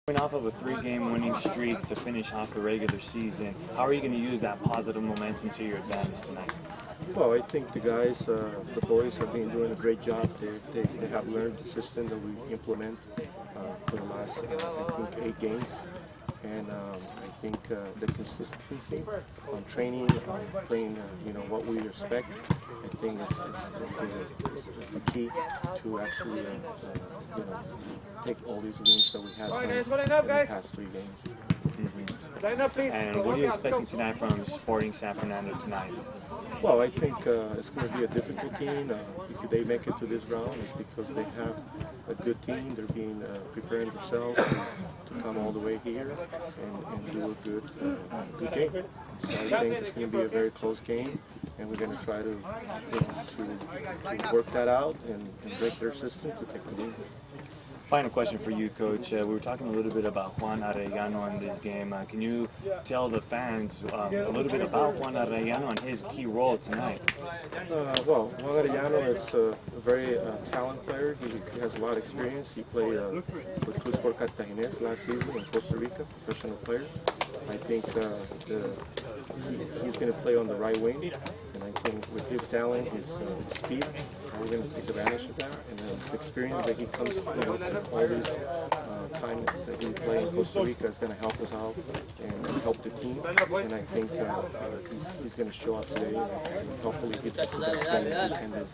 Coming off of a 3-game winning streak to finish off the regular season, how are you going to use that positive momentum to your advantage tonight? Well, I think the guys, the boys have been doing a great job. They have learned the system that we implement for the last, I think, 8 games. And I think the consistency on training, on playing, what we expect, I think is the key to actually, take all these wins that we have in the past 3 games. And what are you expecting tonight from Sporting San Fernando tonight? Well, I think it's going to be a difficult team. If they make it to this round, it's because they have a good team. They're being preparing themselves to come all the way here and do a good game. So I think it's going to be a very close game, and we're going to try to work that out and break their system to take the lead. Final question for you, Coach. We were talking a little bit about Juan Arellano in this game. Can you tell the fans a little bit about Juan Arellano and his key role tonight? Well, Juan Arellano is a very talented player. He has a lot of experience. He played with Club Sport Cartaginés last season in Costa Rica, professional player. I think he's going to play on the right wing, and I think with his talent, his speed, we're going to take advantage of that. And the experience that he comes with all this time that he played in Costa Rica is going to help us out and help the team. And I think he's going to show up today and hopefully get the best game he can do.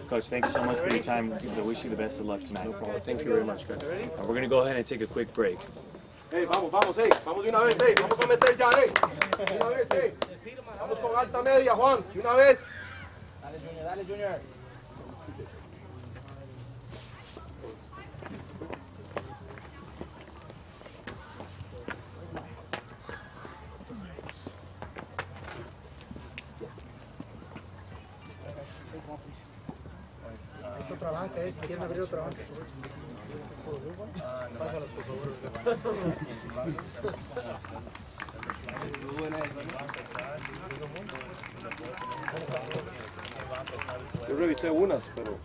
Coach, thanks so much for your time. I wish you the best of luck tonight. No problem. Thank you very much, guys. We're going to go ahead and take a quick break. Hey, vamos, vamos de una vez, vamos a meter ya, de una vez, vamos con alta media, Juan, de una vez. Dale, Junior. Hay otra banca, si quieren abrir otra banca. Pásalo, por favor. Yo revisé unas, pero...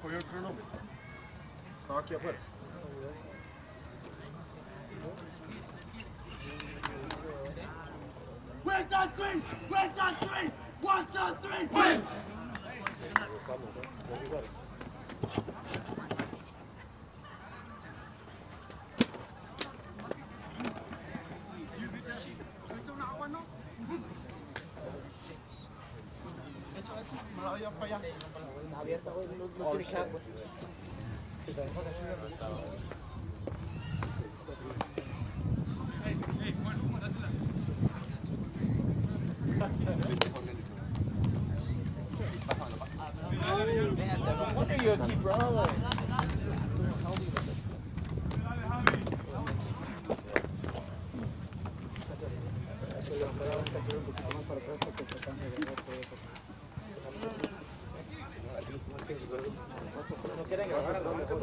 Cogió el cronómetro. Estaba aquí afuera. Where's that three? Where's that three? 1, 2, 3, win! Abierta, güey, no tiene que agua. No wonder you're a keeper, bro. No quieren grabar a lo mejor.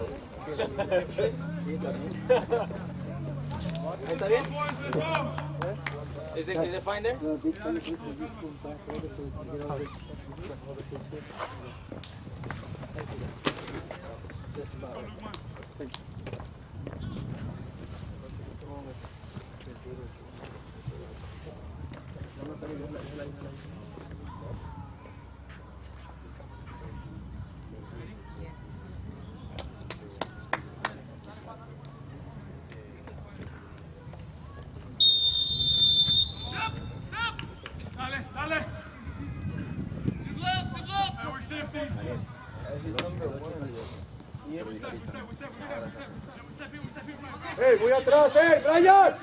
Sí, también. ¿Está bien? Is it fine there? Hey, voy atrás, hey, Brian.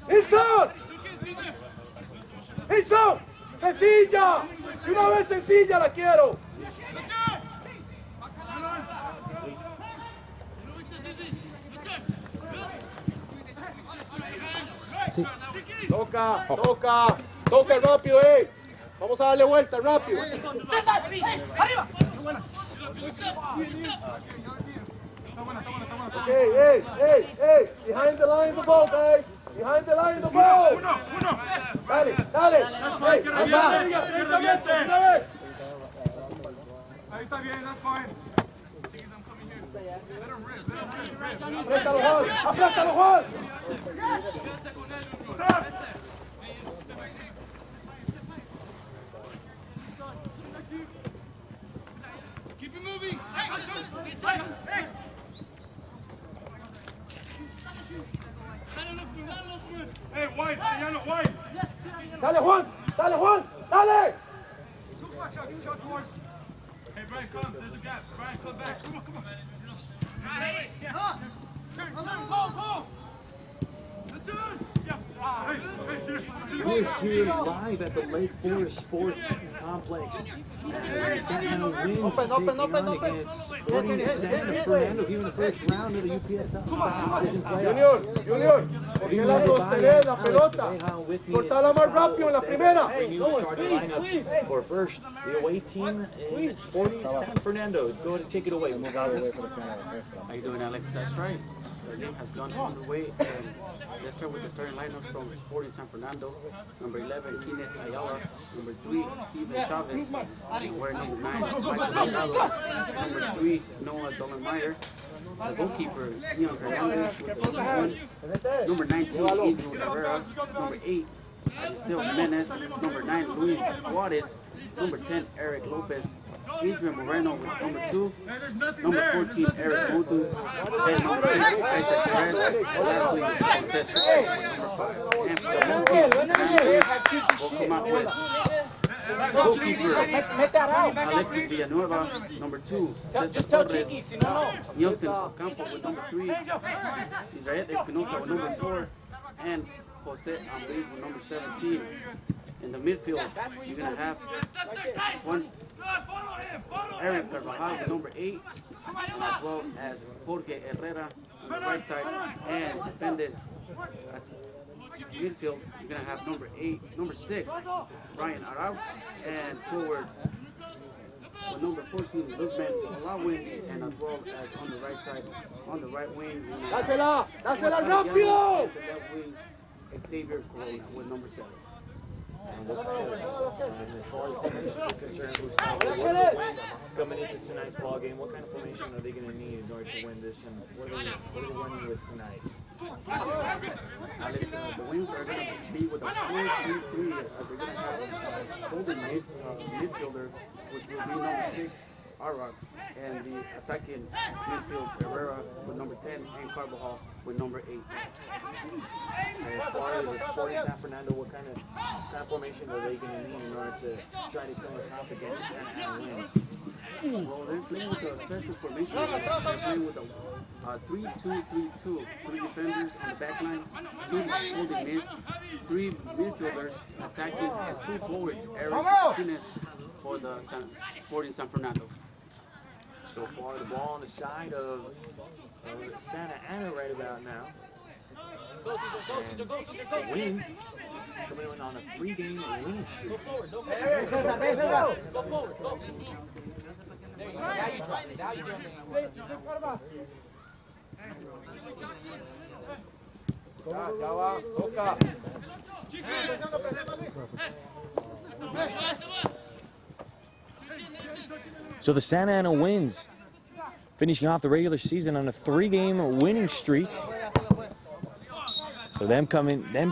¡Wilson! ¡Wilson! ¡Sencilla! ¡Y una vez sencilla la quiero! Sí. Toca, toca, toca rápido, Vamos a darle vuelta rápido. ¡César! ¡Arriba! Okay, hey, behind the line of the ball, guys. Behind the line of the ball. Uno. Dale. Hey, Ahí está bien, that's fine. Aplástalo, Juan. Keep it moving. Hey, wide, Fernando, wide. Dale, Juan. Dale. Good shot towards. Hey, Brian, come. There's a gap. Brian, come back. Come on. Go. That's it. Yeah. We're here live at the Lake Forest Sports Complex. Sacramento wins taking on against Sporting Santa Fernando here in the first round of the UPSL playoffs. Junior, ¿por qué la sostenés la pelota? Cortala más rápido en la primera. For first, the away team in Sporting San Fernando. Go ahead and take it away. How you doing, Alex? That's right. The game has gone underway. Let's start with the starting lineup from Sporting San Fernando. Number 11, Kenneth Ayala. Number 3, Steven Chavez. And we're number 9, Michael Delgado. Number 3, Noah Dollenmeyer. The goalkeeper, Leon Hernandez with number 1. Number 19, Adrian Rivera. Number 8, Still Menes. Number 9, Luis Juarez. Number 10, Eric Lopez. Adrian Moreno with number 2. Number 14, Eric Modu. And number 6, Isaac Perez. Lastly, Jose number 5. And for the home team, will come out with goalkeeper Alexis Villanueva, number 2. Cesar Torres. Nielsen Ocampo with number 3. Israel Espinosa with number 4. And Jose Ambriz with number 17. In the midfield, you're going to have one Aaron Carvajal with number 8, as well as Jorge Herrera on the right side, and defended at midfield, you're going to have number 6, Brian Arauz, and forward with number 14, Lukman Olawin, and as well as on the right side, on the right wing, Dásela rápido. Xavier Corona with number 7. As far as formation is concerned, coming into tonight's ball game, what kind of formation are they going to need in order to win this, and what are they running with tonight? Alex, the wings are going to be with a 4-3-3, as they're going to have holding midfielder, which will be number 6, Arax, and the attacking midfield Herrera with number 10, and Carvajal with number 8. And as far as the Sporting San Fernando, what kind of formation are they going to need in order to try to come on top against the Santa Ana Winds? Well, they're playing with a special formation. They're playing with a 3-2-3-2. 3 defenders on the back line, 2 holding mids, 3 midfielders attacking, and 2 forwards, Eric Kenneth for the Sporting San Fernando. So far, the ball on the side of Santa Ana right about now. And the Winds coming in on a 3-game winning streak. Now you drop it. Now you do Ya va, toca. So the Santa Ana Winds finishing off the regular season on a 3-game winning streak. So them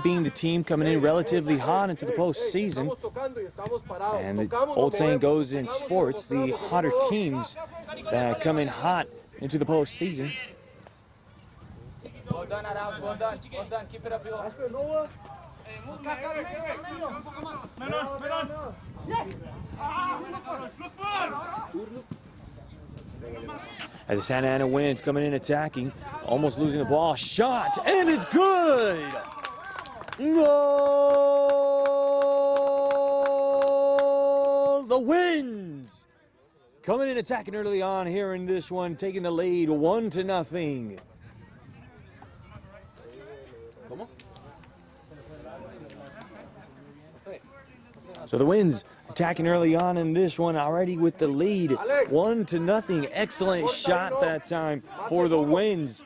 being the team coming in relatively hot into the postseason. And the old saying goes in sports, the hotter teams that come in hot into the postseason. Well done, Alex. Well done. Well done. Keep it up, Bill. As the Santa Ana Winds coming in attacking, almost losing the ball. Shot, and it's good! Goal! The Winds coming in attacking early on here in this one, taking the lead 1-0. So the Winds attacking early on in this one, already with the lead, 1-0. Excellent shot that time for the Winds.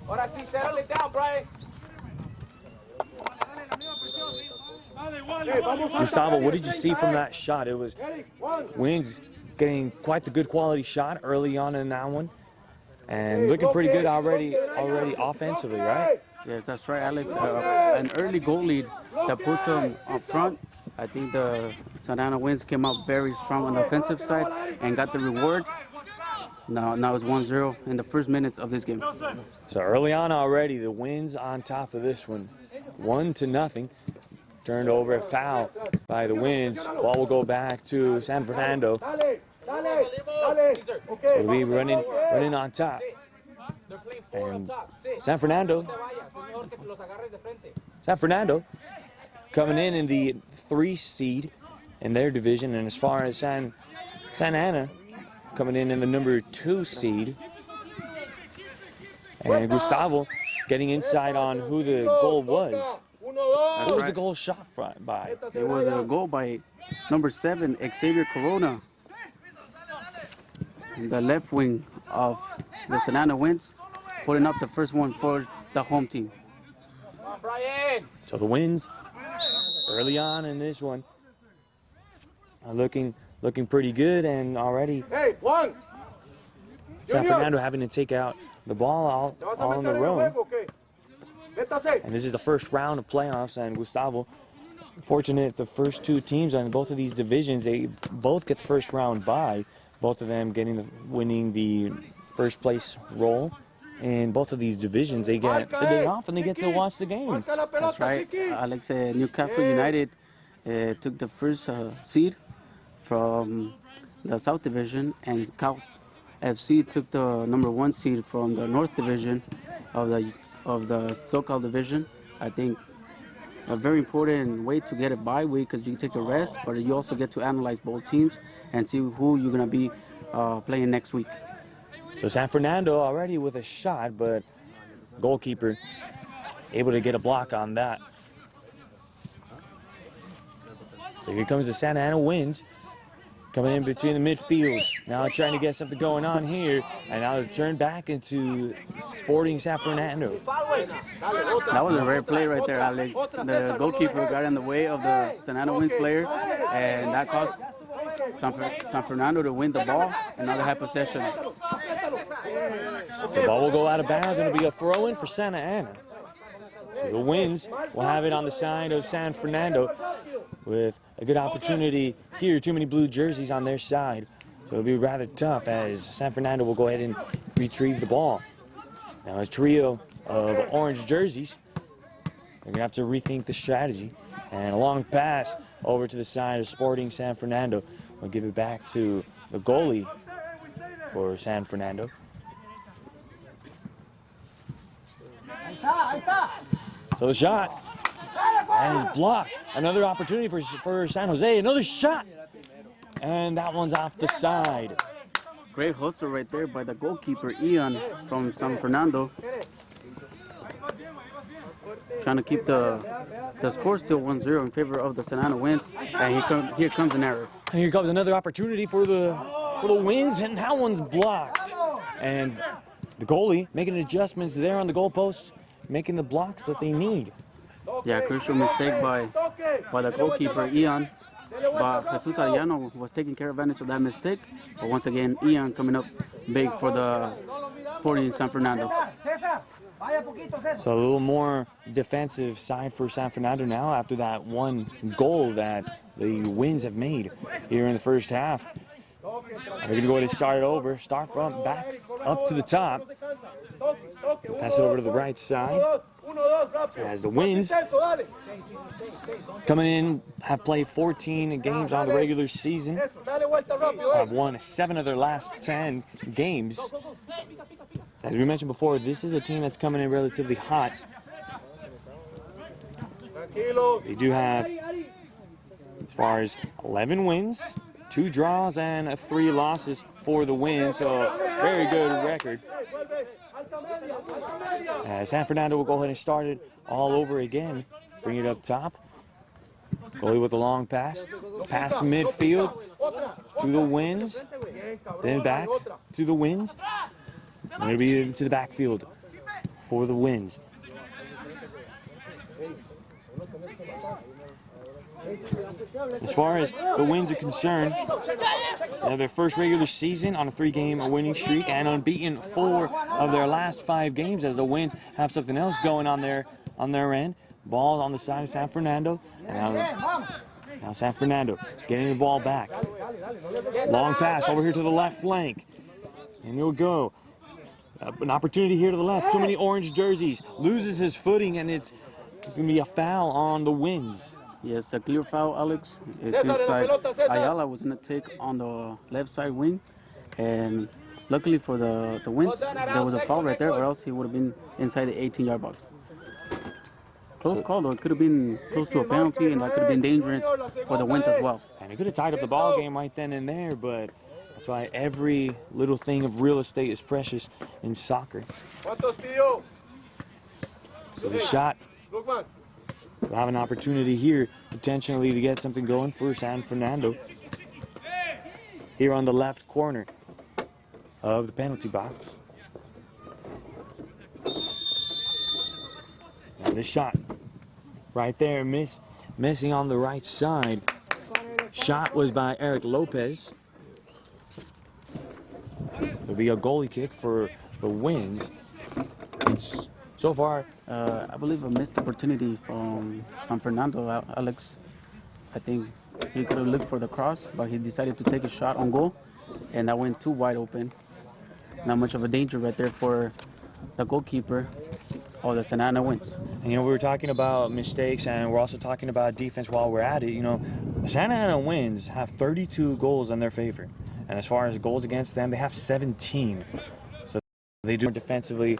Ahora sí, settle it down, Brian. Gustavo, what did you see from that shot? It was Winds getting quite the good quality shot early on in that one, and looking pretty good already offensively, right? Yes, that's right, Alex. An early goal lead that puts them up front. I think the Santa Ana Winds came out very strong on the offensive side and got the reward. Now it's 1-0 in the first minutes of this game. So early on already, the Winds on top of this one, 1-0. Turned over a foul by the Winds. Ball will go back to San Fernando. So we'll be running on top. And San Fernando coming in the 3 seed in their division, and as far as Santa Ana coming in the number 2 seed. And Gustavo getting inside on who the goal was. Who was the goal shot by? It was a goal by number 7, Xavier Corona, the left wing of the Santa Ana Winds, putting up the first one for the home team. Come on, Brian. So the Winds early on in this one are looking pretty good, and already San Fernando having to take out the ball all on their own. And this is the first round of playoffs, and Gustavo, fortunate the first 2 teams on both of these divisions, they both get the first round bye, both of them winning the first place role. In both of these divisions, they get the day off and they get to watch the game. That's right, Alex. Newcastle United took the first seed from the South Division, and Cal FC took the number 1 seed from the North Division of the SoCal Division. I think a very important way to get a bye week, because you can take a rest, but you also get to analyze both teams and see who you're going to be playing next week. So San Fernando already with a shot, but goalkeeper able to get a block on that. So here comes the Santa Ana Winds coming in between the midfield. Now trying to get something going on here, and now turn back into Sporting San Fernando. That was a rare play right there, Alex. The goalkeeper got in the way of the Santa Ana Winds player, and that cost San Fernando to win the ball, and now they have possession. The ball will go out of bounds, and it'll be a throw-in for Santa Ana. So the Winds will have it on the side of San Fernando with a good opportunity here. Too many blue jerseys on their side, so it'll be rather tough as San Fernando will go ahead and retrieve the ball. Now a trio of orange jerseys, they're going to have to rethink the strategy. And a long pass over to the side of Sporting San Fernando. We'll give it back to the goalie for San Fernando. So the shot, and it's blocked. Another opportunity for San Jose. Another shot, and that one's off the side. Great hustle right there by the goalkeeper, Ian, from San Fernando. Trying to keep the score still 1-0 in favor of the Santa Ana Winds, and here comes an error. And here comes another opportunity for the Winds, and that one's blocked. And the goalie making adjustments there on the goalpost, making the blocks that they need. Yeah, crucial mistake by the goalkeeper, Ian. But Jesus Arellano was taking advantage of that mistake. But once again, Ian coming up big for the Sporting San Fernando. So a little more defensive side for San Fernando now after that one goal that the Winds have made here in the first half. They're going to go ahead and start it over. Start from back up to the top. Pass it over to the right side. As the Winds coming in have played 14 games on the regular season. Have won 7 of their last 10 games. As we mentioned before, this is a team that's coming in relatively hot. They do have, as far as 11 wins, 2 draws, and 3 losses for the win. So very good record. San Fernando will go ahead and start it all over again. Bring it up top. Goalie with the long pass. Pass to midfield to the Winds. Then back to the Winds. And it'll be into the backfield for the Winds. As far as the Winds are concerned, they have their first regular season on a 3-game winning streak and unbeaten 4 of their last 5 games, as the Winds have something else going on their end. Ball on the side of San Fernando. And now San Fernando getting the ball back. Long pass over here to the left flank. And he'll go. An opportunity here to the left. Too many orange jerseys. Loses his footing, and it's going to be a foul on the Winds. Yes, a clear foul, Alex. It seems like Ayala was going to take on the left side wing, and luckily for the Winds, there was a foul right there, or else he would have been inside the 18-yard box. Close call, though. It could have been close to a penalty, and that could have been dangerous for the Winds as well. And it could have tied up the ball game right then and there, but that's why every little thing of real estate is precious in soccer. So the shot. We'll have an opportunity here, potentially, to get something going for San Fernando. Here on the left corner of the penalty box. And the shot right there, missing on the right side. Shot was by Eric Lopez. It'll be a goalie kick for the Winds. It's so far, I believe a missed opportunity from San Fernando, Alex. I think he could have looked for the cross, but he decided to take a shot on goal, and that went too wide open. Not much of a danger right there for the goalkeeper of the Santa Ana Winds. And, we were talking about mistakes, and we're also talking about defense while we're at it. The Santa Ana Winds have 32 goals in their favor. And as far as goals against them, they have 17. So they do defensively.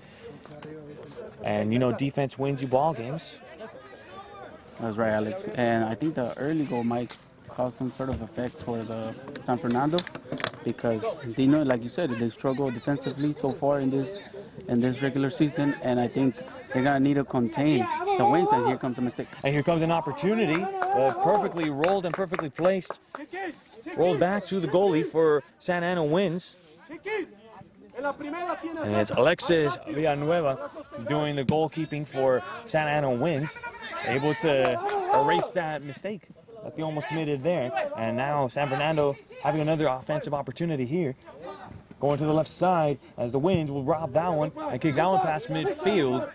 And, defense wins you ball games. That's right, Alex. And I think the early goal might cause some sort of effect for the San Fernando, because they know, like you said, they struggle defensively so far in this regular season, and I think they're gonna need to contain the Winds. And here comes a mistake. And here comes an opportunity, perfectly rolled and perfectly placed. Rolled back to the goalie for Santa Ana Winds. And it's Alexis Villanueva doing the goalkeeping for Santa Ana Winds, able to erase that mistake that they almost committed there. And now San Fernando having another offensive opportunity here. Going to the left side as the Winds will rob that one and kick that one past midfield.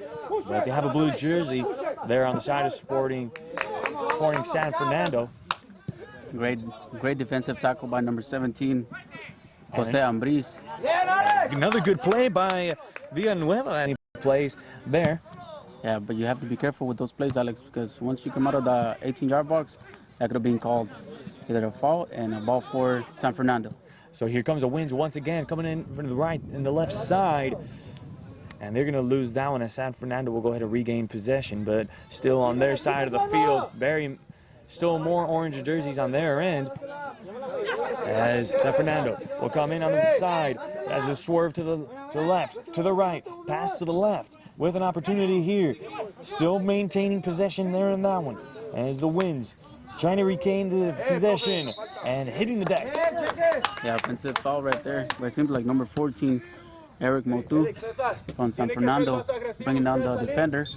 But they have a blue jersey there on the side of Sporting San Fernando. Great defensive tackle by number 17, Jose Ambriz. Another good play by Villanueva, and he plays there. Yeah, but you have to be careful with those plays, Alex, because once you come out of the 18-yard box, that could have been called either a foul and a ball for San Fernando. So here comes the Winds once again, coming in from the right and the left side. And they're going to lose that one as San Fernando will go ahead and regain possession, but still on their side of the field, still more orange jerseys on their end. As San Fernando will come in on the side as a swerve to the left, to the right, pass to the left with an opportunity here. Still maintaining possession there in that one as the Winds trying to regain the possession and hitting the deck. Yeah, offensive foul right there. But it seems like number 14, Eric Motu from San Fernando, bringing down the defender,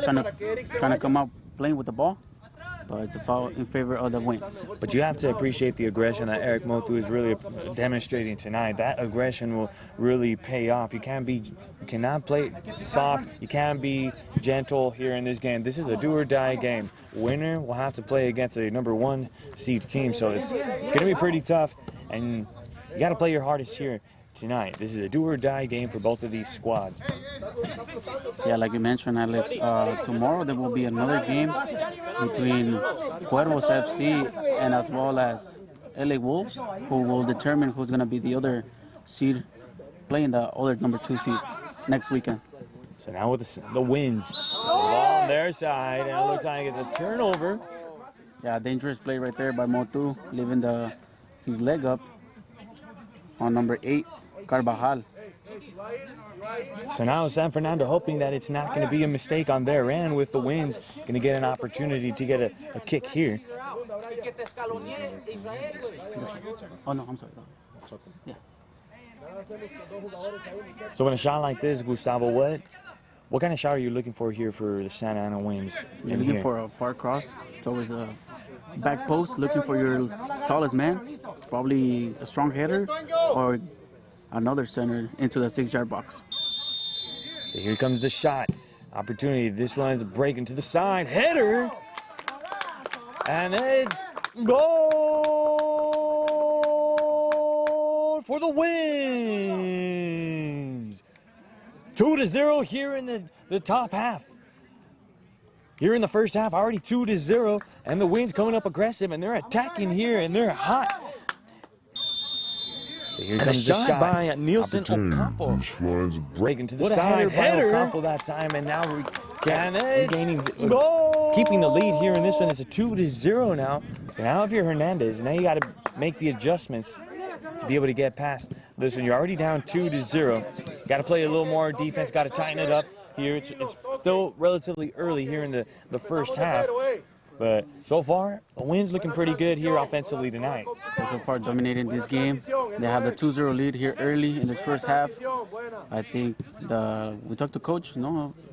trying to come out playing with the ball. but it's a foul in favor of the Winds. But you have to appreciate the aggression that Eric Motu is really demonstrating tonight. That aggression will really pay off. You cannot play soft. You can't be gentle here in this game. This is a do-or-die game. Winner will have to play against a #1 seed team, so it's going to be pretty tough, and you got to play your hardest here tonight. This is a do-or-die game for both of these squads. Yeah, like you mentioned, Alex, tomorrow there will be another game between Cuervos FC and as well as LA Wolves, who will determine who's going to be the other seed playing the other #2 seeds next weekend. So now with the Winds, ball on their side, and it looks like it's a turnover. Yeah, dangerous play right there by Motu, leaving his leg up on number 8, Carvajal. So now San Fernando hoping that it's not going to be a mistake on their end, with the Winds going to get an opportunity to get a kick here. Oh, no, I'm sorry. Yeah. So when a shot like this, Gustavo, what kind of shot are you looking for here for the Santa Ana Winds? You're looking for a far cross towards the back post, looking for your tallest man, probably a strong header or another center into the 6-yard box. So here comes the shot. Opportunity. This one's breaking to the side. Header. And it's goal for the Winds. 2-0 here in the top half. Here in the first half, already 2-0, and the Winds coming up aggressive, and they're attacking here, and they're hot. So here comes the shot by Nielsen Ocampo. Breaking to the side. Header. Ocampo that time, and now regaining, keeping the lead here in this one. It's a 2-0 now. So now if you're Hernandez, now you got to make the adjustments to be able to get past this one. You're already down 2-0. Got to play a little more defense. Got to tighten it up here. It's still relatively early here in the first half. But so far, the Winds looking pretty good here offensively tonight. So far dominating this game. They have the 2-0 lead here early in this first half. I think we talked to Coach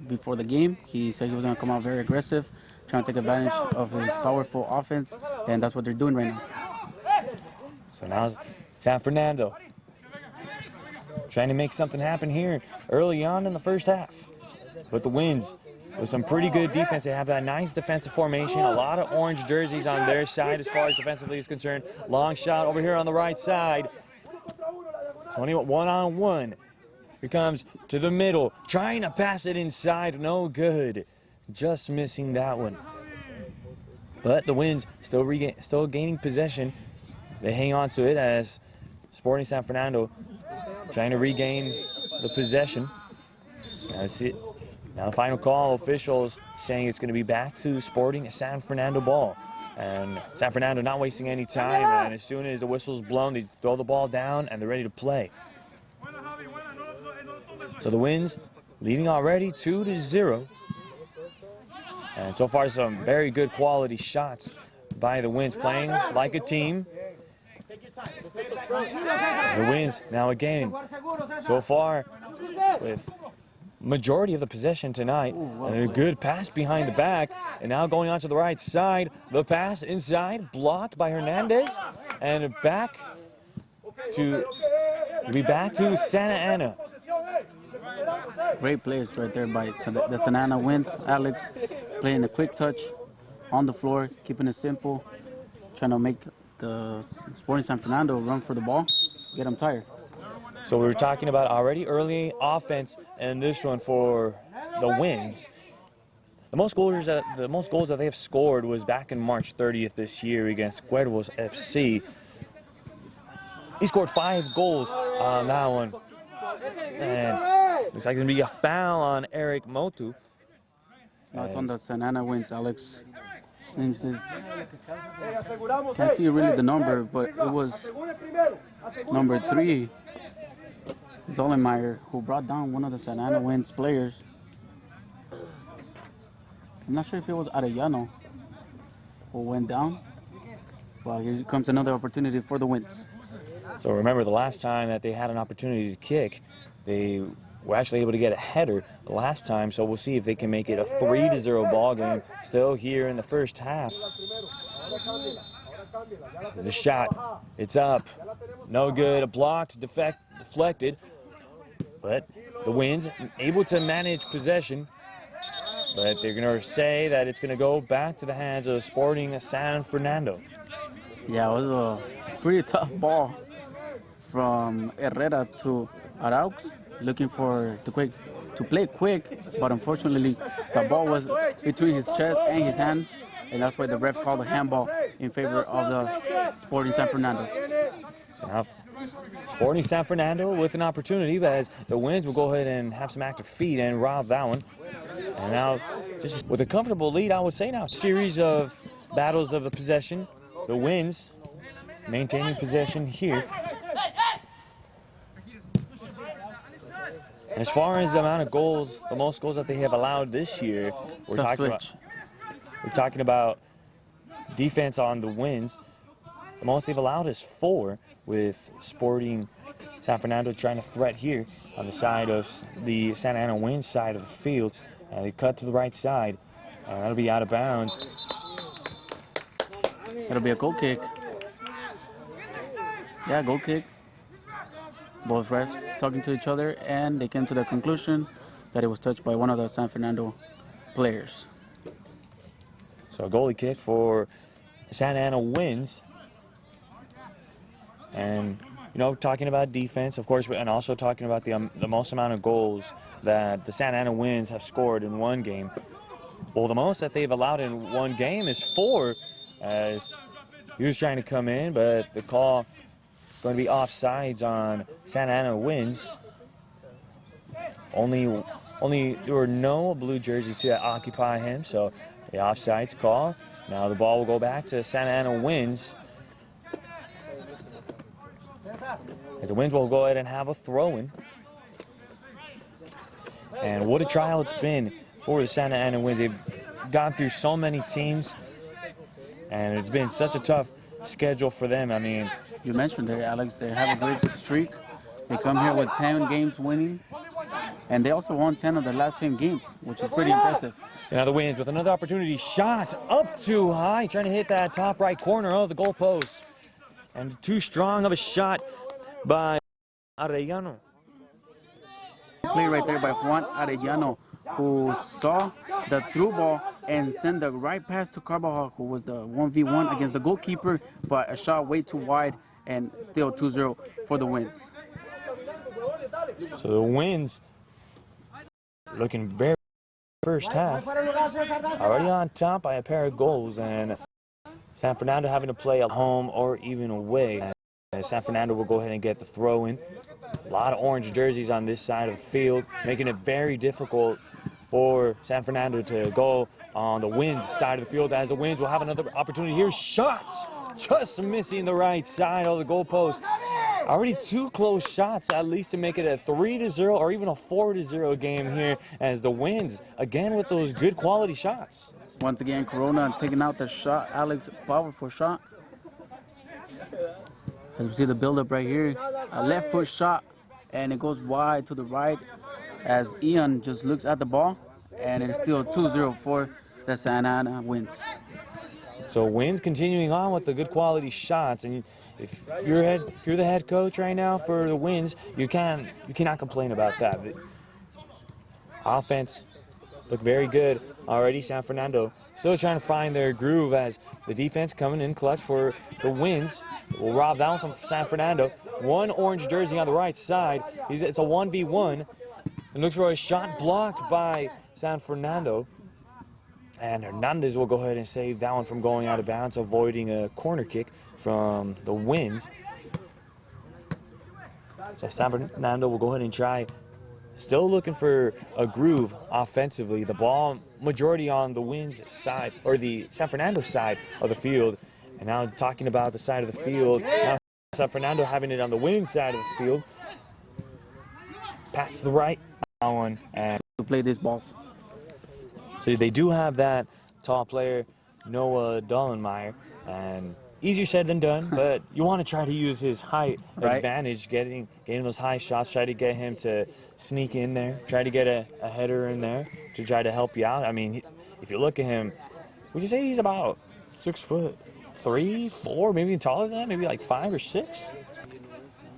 before the game. He said he was going to come out very aggressive, trying to take advantage of his powerful offense, and that's what they're doing right now. So now San Fernando trying to make something happen here early on in the first half. But the Winds, with some pretty good defense, they have that nice defensive formation. A lot of orange jerseys on their side as far as defensively is concerned. Long shot over here on the right side. It's only one-on-one. Here comes to the middle, trying to pass it inside. No good. Just missing that one. But the Winds still gaining possession. They hang on to it as Sporting San Fernando trying to regain the possession. Now the final call, officials saying it's going to be back to Sporting San Fernando ball. And San Fernando not wasting any time, and as soon as the whistle's blown, they throw the ball down and they're ready to play. So the Winds leading already 2-0. And so far some very good quality shots by the Winds, playing like a team. The Winds now again, so far with majority of the possession tonight, and a good pass behind the back, and now going on to the right side, the pass inside, blocked by Hernandez, and back to Santa Ana. Great plays right there by the Santa Ana Winds. Alex playing a quick touch on the floor, keeping it simple, trying to make the Sporting San Fernando run for the ball, get them tired. So we were talking about already early offense, and this one for the Winds. The most goals that they have scored was back in March 30th this year against Cuervos FC. He scored 5 goals on that one. And looks like there's going to be a foul on Eric Motu. It's on the Santa Ana Winds, Alex. Can't see really the number, but it was number 3, Dollenmeyer, who brought down one of the Santa Ana Winds players. I'm not sure if it was Arellano who went down. Well, here comes another opportunity for the Winds. So remember, the last time that they had an opportunity to kick, they were actually able to get a header last time, so we'll see if they can make it a 3-0 ball game. Still here in the first half. The shot, it's up, no good, blocked, deflected, but the Winds able to manage possession, but they're going to say that it's going to go back to the hands of Sporting San Fernando. Yeah, it was a pretty tough ball from Herrera to Araux, looking for to play quick, but unfortunately the ball was between his chest and his hand, and that's why the ref called a handball in favor of the Sporting San Fernando. So now Sporting San Fernando with an opportunity, but as the Winds will go ahead and have some active feet and rob that one. And now, just with a comfortable lead, I would say now, series of battles of the possession. The Winds maintaining possession here. As far as the amount of goals, the most goals that they have allowed this year, we're talking about defense on the Winds. The most they've allowed is 4, with Sporting San Fernando trying to threat here on the side of the Santa Ana Winds side of the field. They cut to the right side, and that'll be out of bounds. It'll be a goal kick. Yeah, goal kick. Both refs talking to each other, and they came to the conclusion that it was touched by one of the San Fernando players. So a goalie kick for Santa Ana Winds. And, you know, talking about defense, of course, and also talking about the most amount of goals that the Santa Ana Winds have scored in one game. Well, the most that they've allowed in one game is 4, as he was trying to come in, but the call going to be offsides on Santa Ana Winds. Only there were no blue jerseys to occupy him, so the offsides call. Now the ball will go back to Santa Ana Winds, as the Winds will go ahead and have a throw-in. And what a trial it's been for the Santa Ana Winds. They've gone through so many teams, and it's been such a tough schedule for them. I mean, you mentioned it, Alex. They have a great streak. They come here with 10 games winning, and they also won 10 of their last 10 games, which is pretty impressive. So now the Winds with another opportunity. Shot up too high, trying to hit that top right corner of the goalpost. And too strong of a shot by Arellano. Play right there by Juan Arellano, who saw the through ball and sent the right pass to Carvajal, who was the 1v1 against the goalkeeper, but a shot way too wide, and still 2-0 for the Winds. So the Winds looking very first half, already on top by a pair of goals, and San Fernando having to play at home or even away. San Fernando will go ahead and get the throw in. A lot of orange jerseys on this side of the field, making it very difficult for San Fernando to go on the Winds side of the field, as the Winds will have another opportunity here. Shots just missing the right side of the goalpost. Already 2 close shots, at least to make it a 3-0 or even a 4-0 game here, as the Winds, again with those good quality shots. Once again, Corona taking out the shot. Alex, powerful shot. As you see the build-up right here, a left foot shot, and it goes wide to the right, as Ian just looks at the ball, and it is still 2-0 for the Santa Ana Winds. So Winds continuing on with the good quality shots, and if you're the head coach right now for the Winds, you cannot complain about that. The offense look very good already. San Fernando still trying to find their groove, as the defense coming in clutch for the Winds. Will rob that one from San Fernando. 1 orange jersey on the right side. It's a 1v1. And looks for a shot blocked by San Fernando. And Hernandez will go ahead and save that one from going out of bounds, avoiding a corner kick from the Winds. So San Fernando will go ahead and try. Still looking for a groove offensively. The ball majority on the Winds side, or the San Fernando side of the field. And now talking about the side of the field, now San Fernando having it on the Winds side of the field. Pass to the right, that one, and To play these balls. so they do have that tall player, Noah Dollenmeyer, and easier said than done, but you want to try to use his height Right. advantage, getting those high shots, try to get him to sneak in there, try to get a header in there to try to help you out. I mean, if you look at him, would you say he's about 6'3", 4", maybe even taller than that, maybe like 5 or 6?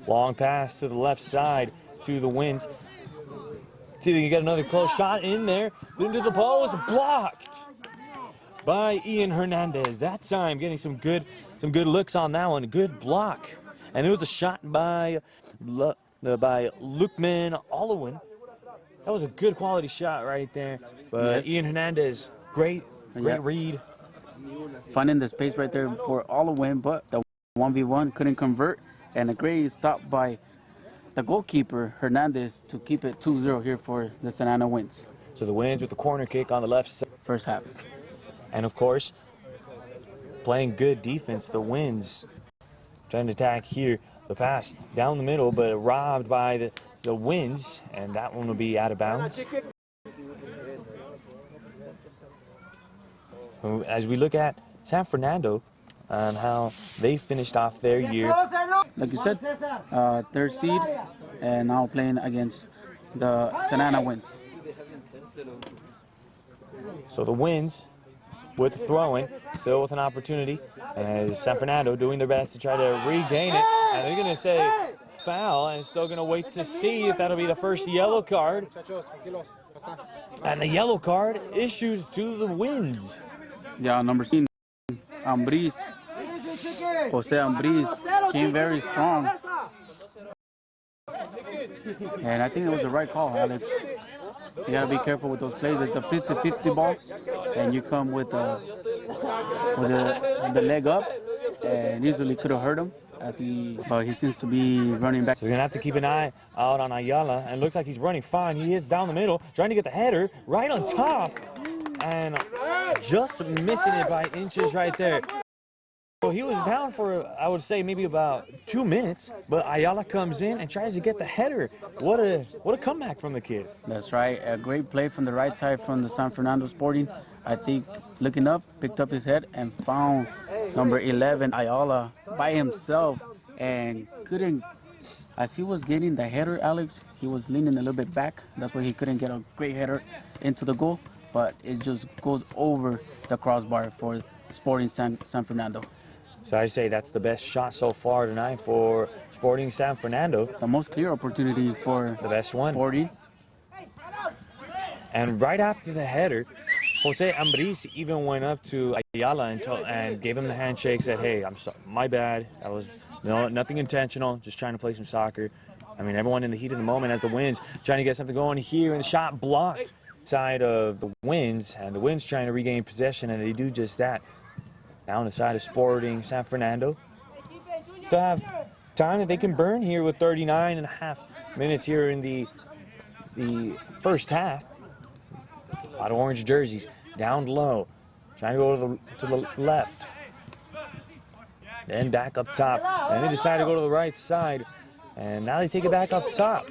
Long pass to the left side to the Winds. See if they can get another close shot in there. Into the post, blocked by Ian Hernandez. That time getting some good looks on that one. Good block. And it was a shot by Lukman Olowin. That was a good quality shot right there. But Yes. Ian Hernandez, great read. Finding the space right there for Olowin, but the 1v1 couldn't convert. And a great stop by the goalkeeper, Hernandez, to keep it 2-0 here for the Santa Ana Winds. So the Winds with the corner kick on the left side. First half. And of course, playing good defense, the Winds trying to attack here. The pass down the middle, but robbed by the Winds, and that one will be out of bounds. As we look at San Fernando and how they finished off their year. Like you said, third seed, and now playing against the Santa Ana Winds. So the Winds with the throw-in, still with an opportunity, as San Fernando doing their best to try to regain it. And they're going to say foul, and still going to wait to see if that'll be the first yellow card. And the yellow card issued to the Winds. Yeah, number 16, Ambriz. Jose Ambriz came very strong. And I think it was the right call, Alex. You got to be careful with those plays. It's a 50-50 ball, and you come with the leg up, and easily could have hurt him. But he seems to be running back. So we're going to have to keep an eye out on Ayala, and looks like he's running fine. He hits down the middle, trying to get the header right on top, and just missing it by inches right there. So he was down for, I would say, maybe about 2 minutes, but Ayala comes in and tries to get the header. What a comeback from the kid. That's right. A great play from the right side from the San Fernando Sporting. I think looking up, picked up his head and found number 11, Ayala, by himself, and couldn't, as he was getting the header, Alex, he was leaning a little bit back. That's why he couldn't get a great header into the goal, but it just goes over the crossbar for Sporting San Fernando. So I say that's the best shot so far tonight for Sporting San Fernando. The most clear opportunity for the best one. Sporting. And right after the header, Jose Ambriz even went up to Ayala and gave him the handshake, said, hey, I'm sorry, my bad. That was nothing intentional, just trying to play some soccer. I mean, everyone in the heat of the moment as the Winds trying to get something going here, and the shot blocked side of the Winds, and the Winds trying to regain possession, and they do just that. Now on the side of Sporting San Fernando. Still have time that they can burn here with 39.5 minutes here in the first half. A lot of orange jerseys down low, trying to go to the left. Then back up top, and they decide to go to the right side, and now they take it back up top.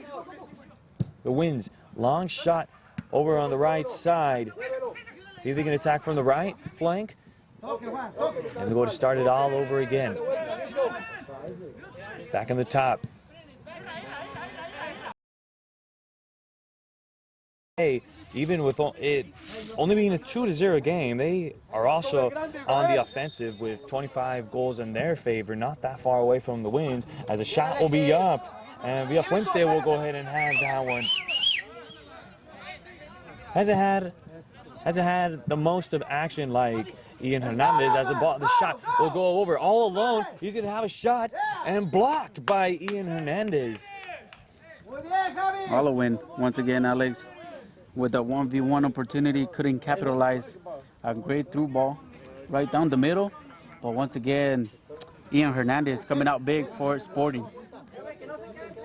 The Winds, long shot over on the right side. See if they can attack from the right flank. And they're going to start it all over again. Back on the top. Hey, even with it only being a 2-0 game, they are also on the offensive with 25 goals in their favor, not that far away from the Winds, as a shot will be up, and Villafuente will go ahead and have that one. Hasn't had the most of action like Ian Hernandez, as the shot will go over all alone. He's going to have a shot, and blocked by Ian Hernandez. Olowin, once again, Alex, with a 1v1 opportunity, couldn't capitalize. A great through ball right down the middle. But once again, Ian Hernandez coming out big for Sporting.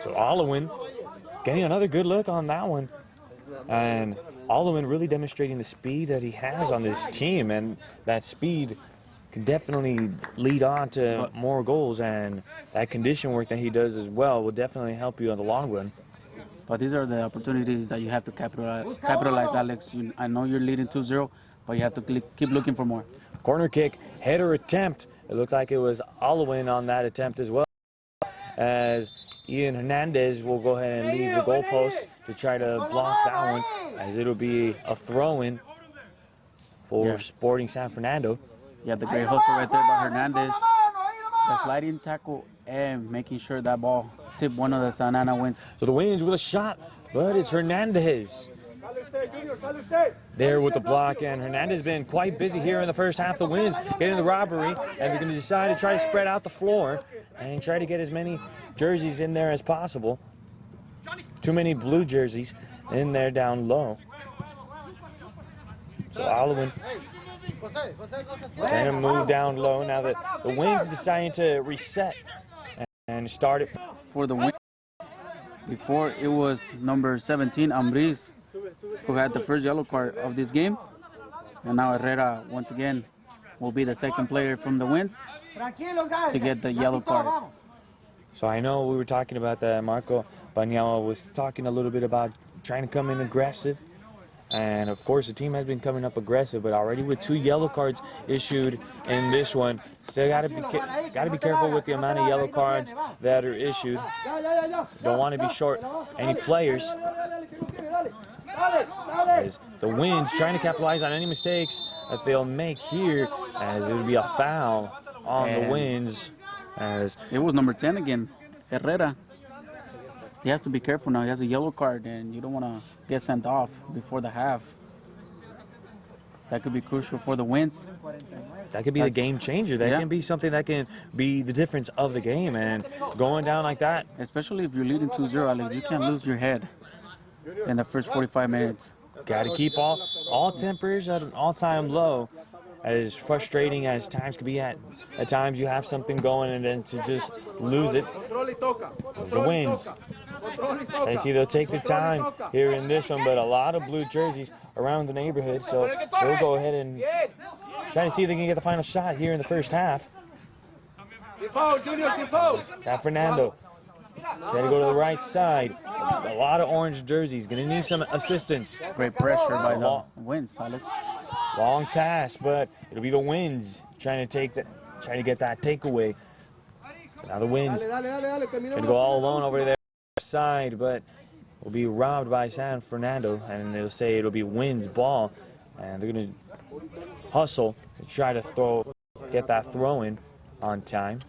So Olowin getting another good look on that one. And Olowin really demonstrating the speed that he has on this team, and that speed can definitely lead on to more goals, and that condition work that he does as well will definitely help you in the long run. But these are the opportunities that you have to capitalize, Alex. I know you're leading 2-0, but you have to keep looking for more. Corner kick, header attempt, It looks like it was Alwyn on that attempt as well, as Ian Hernandez will go ahead and leave the goalpost to try to block that one, as it'll be a throw-in for Sporting San Fernando. Yeah, the great hustle right there by Hernandez. The sliding tackle and making sure that ball tipped one of the Santa Ana Winds. So the Winds with a shot, but it's Hernandez there with the block, and Hernandez has been quite busy here in the first half. The Winds getting the robbery, and they're going to decide to try to spread out the floor and try to get as many jerseys in there as possible. Too many blue jerseys in there down low. So Alwyn trying to move down low. Now that the Winds deciding to reset and start it For the win. Before it was number 17, Ambriz, who had the first yellow card of this game. And now Herrera, once again, will be the second player from the Winds to get the yellow card. So I know we were talking about that. Marco Banyao was talking a little bit about trying to come in aggressive. And of course, the team has been coming up aggressive, but already with 2 yellow cards issued in this one, so got to be careful with the amount of yellow cards that are issued. Don't want to be short any players. As the Winds trying to capitalize on any mistakes that they'll make here, as it would be a foul on the Winds. As it was number 10 again, Herrera. He has to be careful now. He has a yellow card, and you don't want to get sent off before the half. That could be crucial for the Winds. That could be the game changer. That can be something that can be the difference of the game. And going down like that, especially if you're leading 2-0, Alex, you can't lose your head in the first 45 minutes. Got to keep all tempers at an all-time low. As frustrating as times can be at times, you have something going and then to just lose it. It's the Winds. I see they'll take their time here in this one, but a lot of blue jerseys around the neighborhood, so they'll go ahead and try to see if they can get the final shot here in the first half. San Fernando trying to go to the right side. A lot of orange jerseys. Going to need some assistance. Great pressure by the Winds, Alex. Long pass, but it'll be the Winds trying to get that takeaway. So now the Winds trying to go all alone over there side, but will be robbed by San Fernando, and they'll say it'll be Winds ball, and they're going to hustle to try to get that throw in on time.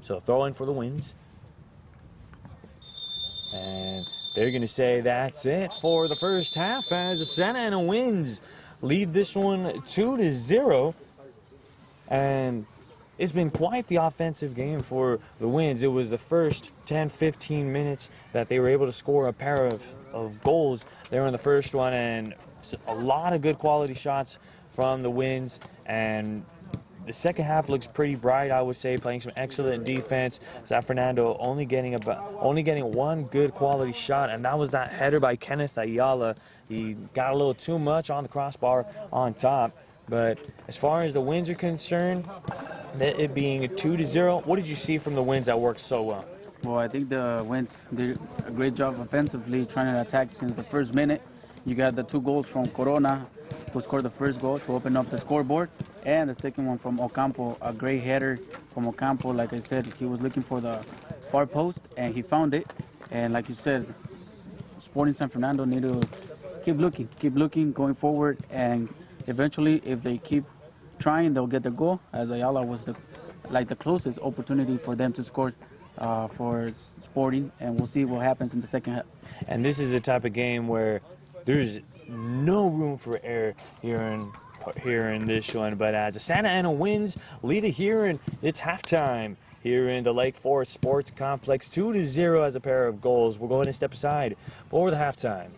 So throw in for the Winds. And they're going to say that's it for the first half, as the Santa Ana Winds lead this one 2-0. And it's been quite the offensive game for the Winds. It was the first 10-15 minutes that they were able to score a pair of goals there in the first one, and a lot of good quality shots from the Winds. And the second half looks pretty bright, I would say, playing some excellent defense. San Fernando only getting one good quality shot, and that was that header by Kenneth Ayala. He got a little too much on the crossbar on top. But as far as the Winds are concerned, it being a 2-0, what did you see from the Winds that worked so well? Well, I think the Winds did a great job offensively, trying to attack since the first minute. You got the 2 goals from Corona, who scored the first goal to open up the scoreboard, and the second one from Ocampo, a great header from Ocampo. Like I said, he was looking for the far post, and he found it. And like you said, Sporting San Fernando need to keep looking, going forward, and eventually, if they keep trying, they'll get the goal, as Ayala was the closest opportunity for them to score for Sporting, and we'll see what happens in the second half. And this is the type of game where there's no room for error here in this one. But as the Santa Ana Winds lead it here, and it's halftime here in the Lake Forest Sports Complex, 2-0 as a pair of goals. We'll go ahead and step aside for the halftime.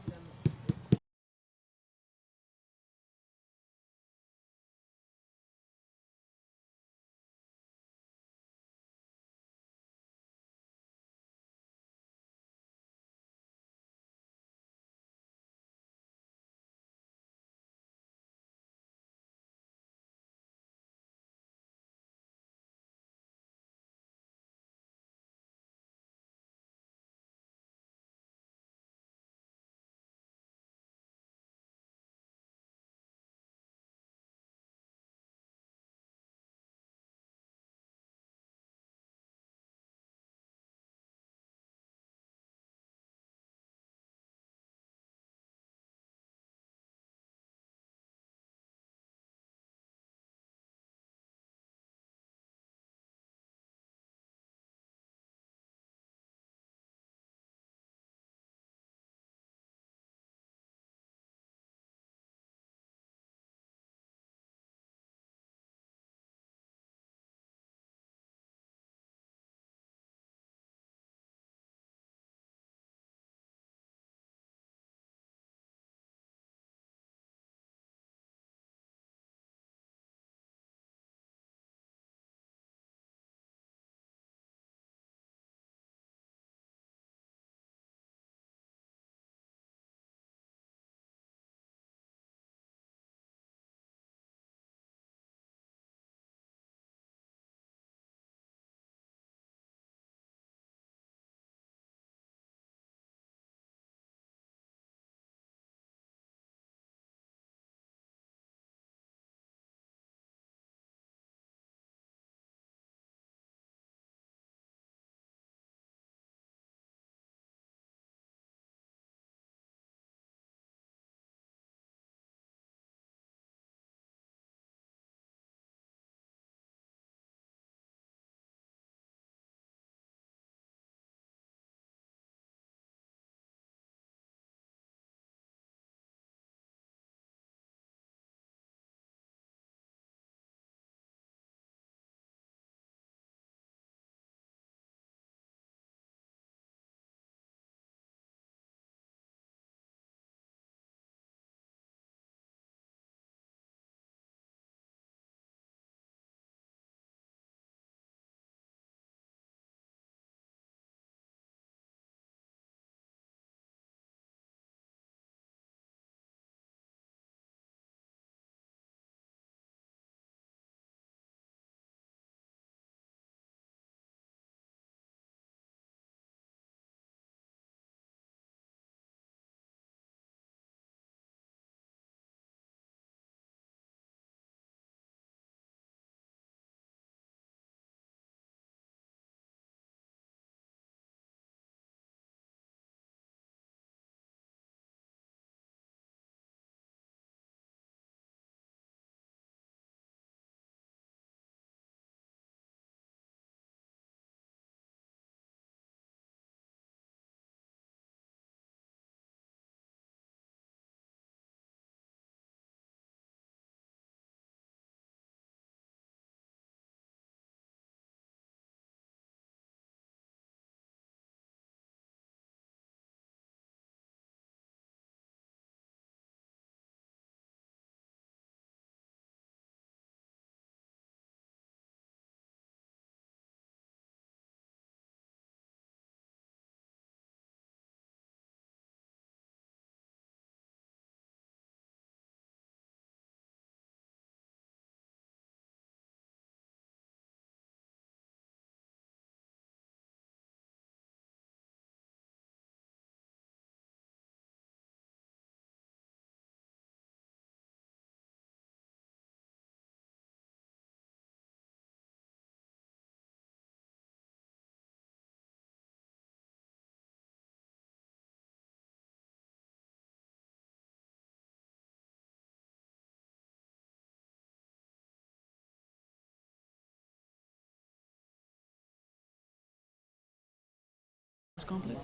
Complex.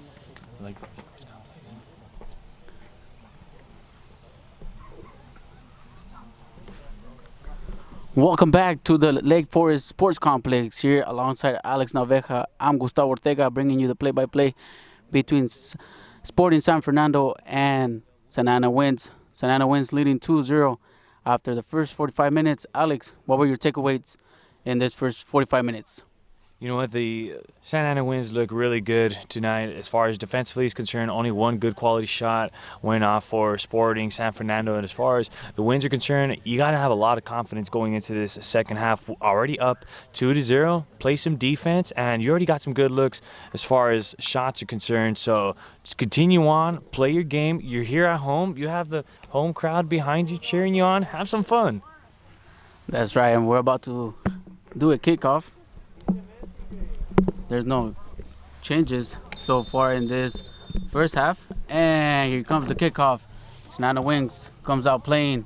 Like, Welcome back to the Lake Forest Sports Complex here alongside Alex Naveja. I'm Gustavo Ortega bringing you the play-by-play between Sporting San Fernando and Santa Ana Winds. Santa Ana Winds leading 2-0 after the first 45 minutes. Alex, what were your takeaways in this first 45 minutes? you know what, the Santa Ana Winds look really good tonight as far as defensively is concerned. Only one good quality shot went off for Sporting San Fernando. And as far as the Winds are concerned, you got to have a lot of confidence going into this second half. Already up 2-0, play some defense, and you already got some good looks as far as shots are concerned. So just continue on, play your game. You're here at home. You have the home crowd behind you cheering you on. Have some fun. That's right, and we're about to do a kickoff. There's no changes so far in this first half. And here comes the kickoff. Santa Ana Wings comes out playing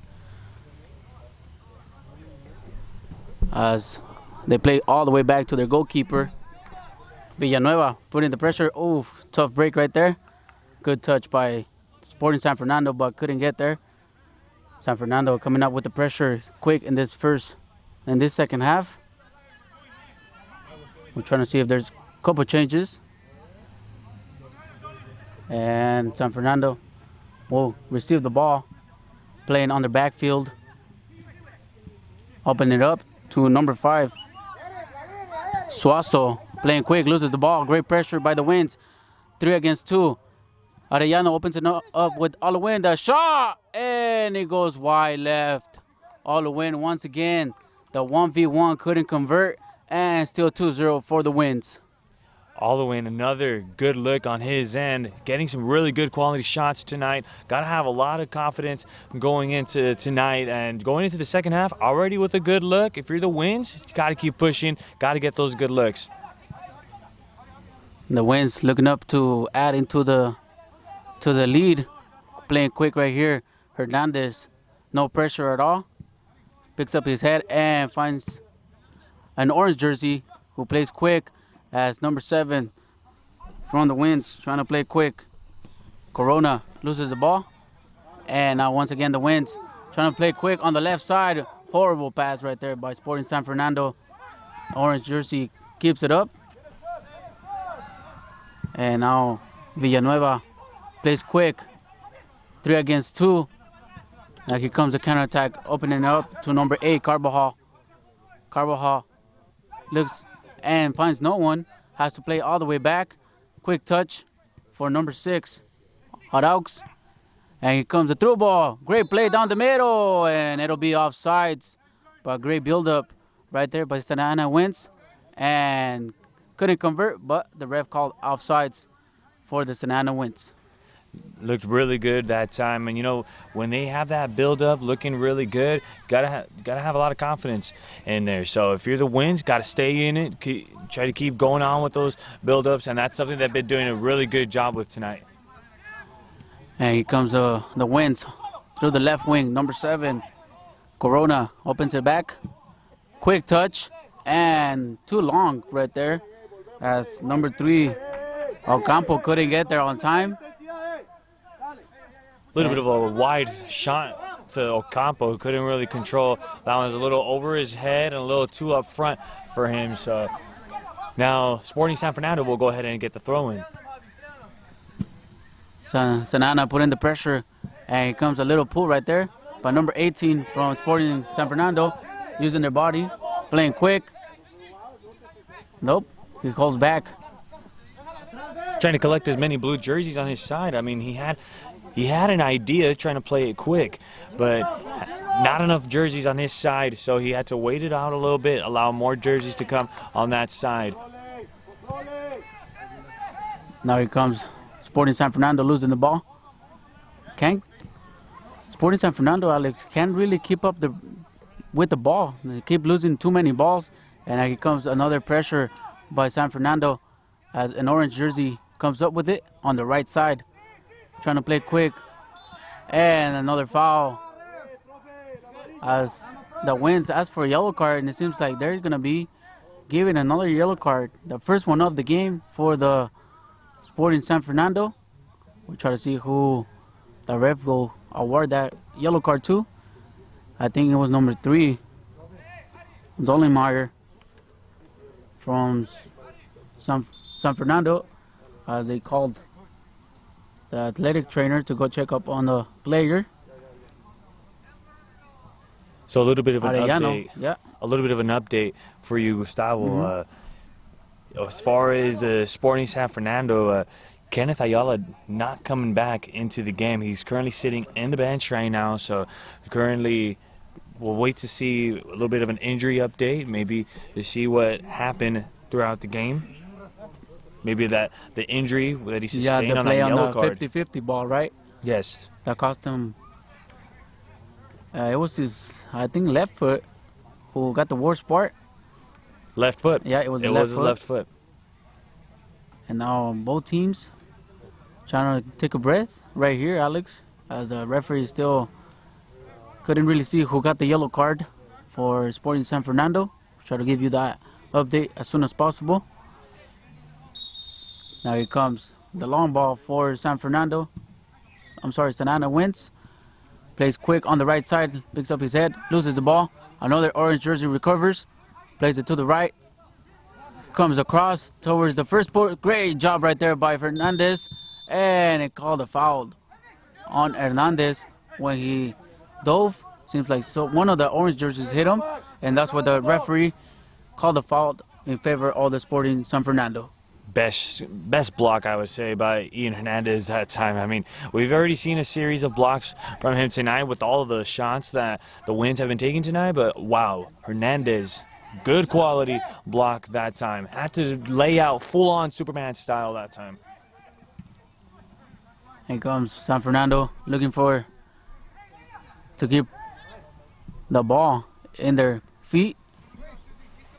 as they play all the way back to their goalkeeper. Villanueva putting the pressure. Oh, tough break right there. Good touch by Sporting San Fernando, but couldn't get there. San Fernando coming up with the pressure quick in this second half. We're trying to see if there's a couple changes. And San Fernando will receive the ball, playing on the backfield. Open it up to number 5. Suazo playing quick, loses the ball. Great pressure by the Winds. 3 against 2. Arellano opens it up with Olawin. The shot! And it goes wide left. Olawin once again. The 1v1 couldn't convert. And still 2-0 for the Winds. Olawin, another good look on his end, getting some really good quality shots tonight. Got to have a lot of confidence going into tonight and going into the second half already with a good look. If you're the Winds, you got to keep pushing, got to get those good looks. The Winds looking up to add into the lead, playing quick right here. Hernandez, no pressure at all, picks up his head and finds an orange jersey who plays quick as number 7 from the Winds, trying to play quick. Corona loses the ball. And now once again the Winds trying to play quick on the left side. Horrible pass right there by Sporting San Fernando. Orange jersey keeps it up. And now Villanueva plays quick. 3 against 2. Now here comes the counterattack, opening up to number 8, Carbajal. Carbajal looks and finds no one, has to play all the way back. Quick touch for number 6, Araux. And here comes the through ball. Great play down the middle, and it'll be offsides. But great build-up right there by Santa Ana Winds. And couldn't convert, but the ref called offsides for the Santa Ana Winds. Looked really good that time, and you know when they have that build up looking really good, gotta have a lot of confidence in there. So if you're the Winds, gotta stay in it, try to keep going on with those build ups, and that's something they've been doing a really good job with tonight. And here comes the Winds through the left wing. Number 7, Corona opens it back. Quick touch and too long right there, as number 3, Ocampo couldn't get there on time. A little bit of a wide shot to Ocampo, who couldn't really control. That one was a little over his head and a little too up front for him. So now Sporting San Fernando will go ahead and get the throw in. Santa Ana put in the pressure, and here comes a little pull right there by number 18 from Sporting San Fernando, using their body, playing quick. Nope, he calls back. Trying to collect as many blue jerseys on his side. I mean, he had an idea trying to play it quick, but not enough jerseys on his side, so he had to wait it out a little bit, allow more jerseys to come on that side. Now here comes Sporting San Fernando losing the ball. Sporting San Fernando, Alex, can't really keep up with the ball. They keep losing too many balls, and here comes another pressure by San Fernando as an orange jersey comes up with it on the right side. Trying to play quick, and another foul as the Winds ask for a yellow card, and it seems like they're going to be giving another yellow card, the first one of the game for the Sporting San Fernando. We'll try to see who the ref will award that yellow card to. I think it was number 3, Dollenmeyer from San Fernando, as they called the athletic trainer to go check up on the player. So a little bit of an Arellano, update. yeah. A little bit of an update for you, Gustavo. As far as Sporting San Fernando, Kenneth Ayala not coming back into the game. He's currently sitting in the bench right now. So currently, we'll wait to see a little bit of an injury update, maybe to see what happened throughout the game. Maybe that the injury that he sustained the on play that on yellow the card. 50-50 ball, right? Yes. That cost him. It was his, I think, left foot who got the worst part. Left foot. Yeah, it was the It left was his foot. left foot. And now both teams trying to take a breath right here, Alex, as the referee still couldn't really see who got the yellow card for Sporting San Fernando. Try to give you that update as soon as possible. Now here comes the long ball for San Fernando. I'm sorry, Santa Ana wins. Plays quick on the right side, picks up his head, loses the ball. Another orange jersey recovers, plays it to the right. Comes across towards the first board. Great job right there by Fernandez. And it called a foul on Hernandez when he dove. Seems like one of the orange jerseys hit him. And that's what the referee called a foul in favor of the Sporting San Fernando. Best block, I would say, by Ian Hernandez that time. I mean, we've already seen a series of blocks from him tonight with all of the shots that the Winds have been taking tonight. But, wow, Hernandez, good quality block that time. Had to lay out full-on Superman style that time. Here comes San Fernando looking to keep the ball in their feet.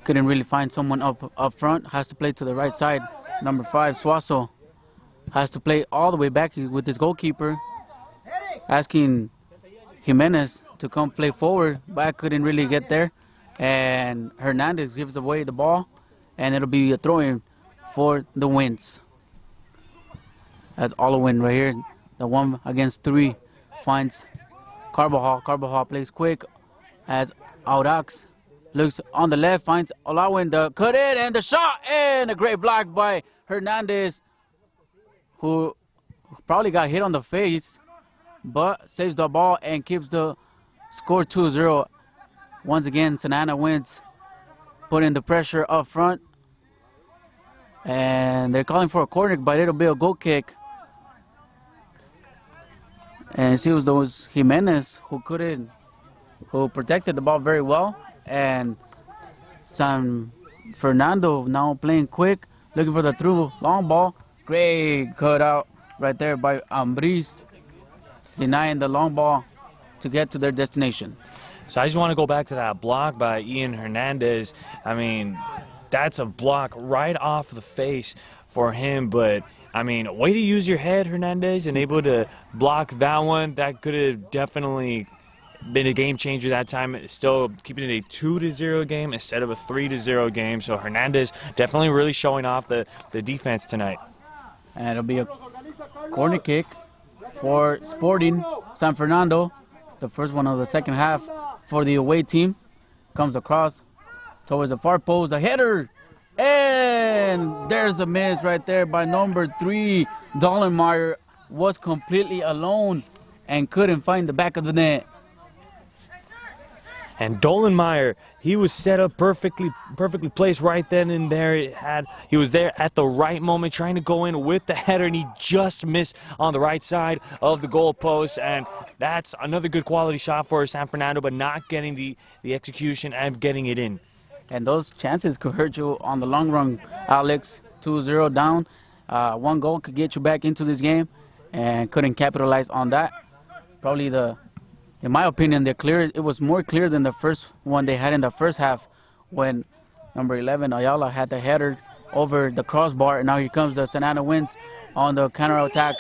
Couldn't really find someone up front. Has to play to the right side. Number 5, Suazo, has to play all the way back with his goalkeeper, asking Jimenez to come play forward, but I couldn't really get there. And Hernandez gives away the ball, and it'll be a throw-in for the Winds. That's Olowin right here. The 1 against 3 finds Carbajal. Carbajal plays quick as Audax looks on the left, finds Olawin, the cut in and the shot, and a great block by Hernandez, who probably got hit on the face, but saves the ball and keeps the score 2-0. Once again, Santa Ana wins, putting the pressure up front. And they're calling for a corner, but it'll be a goal kick. And it was Jimenez who protected the ball very well. And San Fernando now playing quick, looking for the through long ball. Great cutout right there by Ambris, denying the long ball to get to their destination. So I just want to go back to that block by Ian Hernandez. I mean, that's a block right off the face for him, but I mean, way to use your head, Hernandez, and able to block that one. That could have definitely been a game changer that time. Still keeping it a 2-0 game instead of a 3-0 game. So Hernandez definitely really showing off the defense tonight. And it'll be a corner kick for Sporting San Fernando. The first one of the second half for the away team. Comes across towards the far post, a header. And there's a miss right there by number 3. Dollenmeyer was completely alone and couldn't find the back of the net. And Dollenmeyer, he was set up perfectly placed right then and there. He was there at the right moment trying to go in with the header, and he just missed on the right side of the goal post. And that's another good quality shot for San Fernando, but not getting the execution and getting it in. And those chances could hurt you on the long run, Alex. 2-0 down. 1 goal could get you back into this game, and couldn't capitalize on that. Probably in my opinion, it was more clear than the first one they had in the first half, when number 11 Ayala had the header over the crossbar. And now here comes the Santa Ana Winds on the counter-attack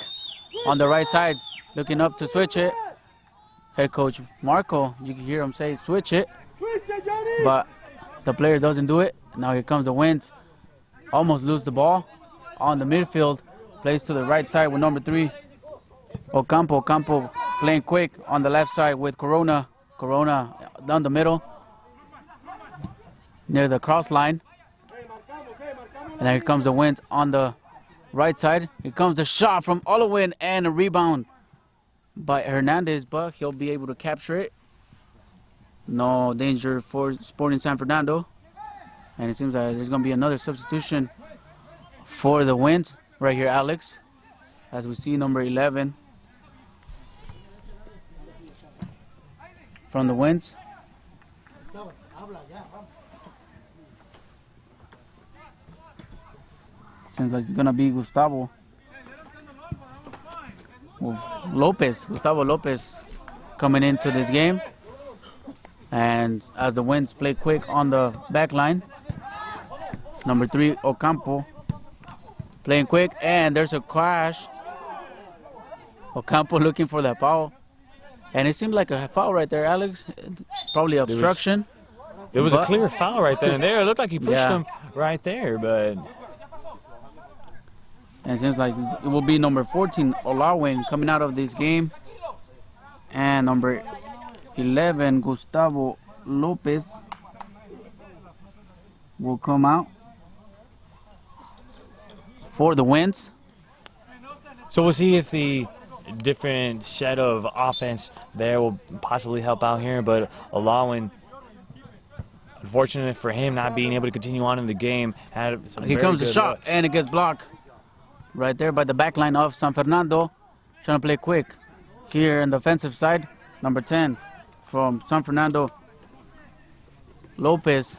on the right side, looking up to switch it. Head coach Marco, you can hear him say switch it, but the player doesn't do it. Now here comes the Winds, almost lose the ball on the midfield, plays to the right side with number 3, Ocampo. Ocampo playing quick on the left side with Corona. Corona down the middle near the cross line. And here comes the Winds on the right side. Here comes the shot from Olowin and a rebound by Hernandez, but he'll be able to capture it. No danger for Sporting San Fernando. And it seems like there's going to be another substitution for the Winds right here, Alex. As we see number 11 from the Winds. Seems like it's going to be Gustavo Lopez. Gustavo Lopez coming into this game. And as the Winds play quick on the back line, number 3, Ocampo, playing quick, and there's a crash. Ocampo looking for that foul. And it seemed like a foul right there, Alex. Probably obstruction. It was a clear foul right then and there. It looked like he pushed him right there, but... And it seems like it will be number 14, Olawin, coming out of this game. And number 11, Gustavo Lopez, will come out for the Winds. So we'll see if the different set of offense there will possibly help out here, but Olawin, unfortunate for him not being able to continue on in the game, had some Here comes the shot, and it gets blocked right there by the back line of San Fernando. Trying to play quick here in the offensive side. Number 10 from San Fernando, Lopez,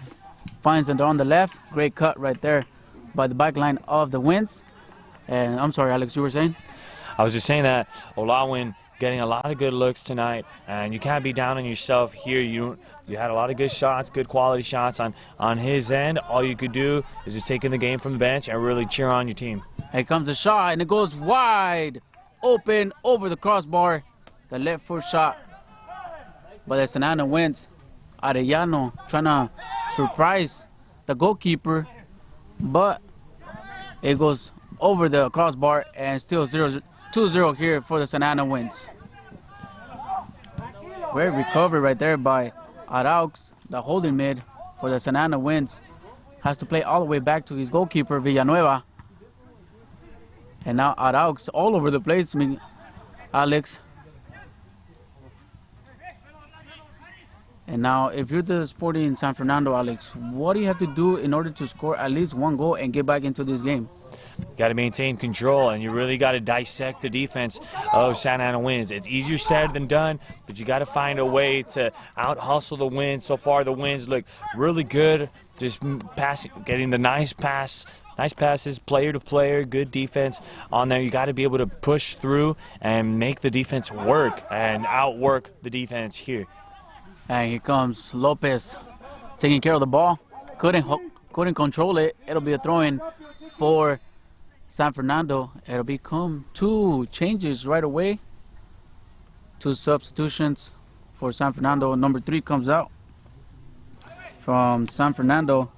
finds it on the left. Great cut right there by the back line of the Winds. And I'm sorry, Alex, you were saying? I was just saying that Olawin getting a lot of good looks tonight, and you can't be down on yourself here. You had a lot of good shots, good quality shots on his end. All you could do is just take in the game from the bench and really cheer on your team. Here comes the shot, and it goes wide open over the crossbar. The left foot shot by the San Ana Winds. Arellano trying to surprise the goalkeeper, but it goes over the crossbar, and still 2-0 here for the San Ana Winds. Great recovery right there by Araux, the holding mid for the San Ana Winds. Has to play all the way back to his goalkeeper, Villanueva. And now Araux all over the place, Alex. And now, if you're the Sporting San Fernando, Alex, what do you have to do in order to score at least one goal and get back into this game? Got to maintain control, and you really got to dissect the defense of Santa Ana Winds. It's easier said than done, but you got to find a way to out-hustle the Winds. So far, the Winds look really good, just passing, getting the nice passes, player to player, good defense on there. You got to be able to push through and make the defense work and outwork the defense here. And here comes Lopez taking care of the ball. Couldn't control it. It'll be a throw-in for San Fernando. It'll become 2 changes right away. 2 substitutions for San Fernando. Number 3 comes out from San Fernando,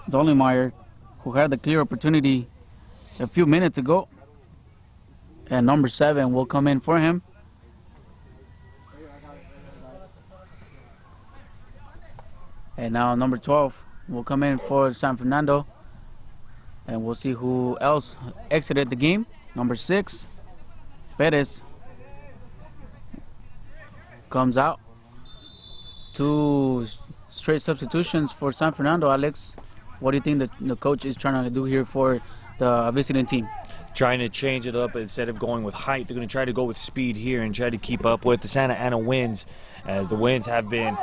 Dollemeyer, who had the clear opportunity a few minutes ago. And number 7 will come in for him. And now number 12 will come in for San Fernando. And we'll see who else exited the game. Number 6, Perez, comes out. 2 straight substitutions for San Fernando, Alex. What do you think the coach is trying to do here for the visiting team? Trying to change it up. Instead of going with height, they're going to try to go with speed here and try to keep up with the Santa Ana Winds, as the Winds have been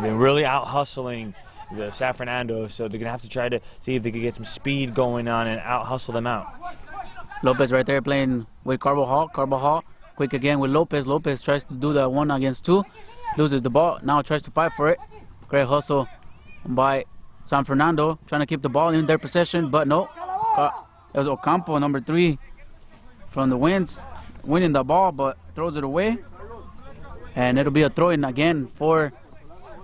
really out hustling the San Fernando, so they're going to have to try to see if they can get some speed going on and out hustle them out. Lopez right there playing with Carbajal. Quick again with Lopez. Lopez tries to do the 1-against-2, loses the ball, now tries to fight for it. Great hustle by San Fernando, trying to keep the ball in their possession, but no. It was Ocampo, number 3 from the Winds, winning the ball, but throws it away. And it'll be a throw-in again for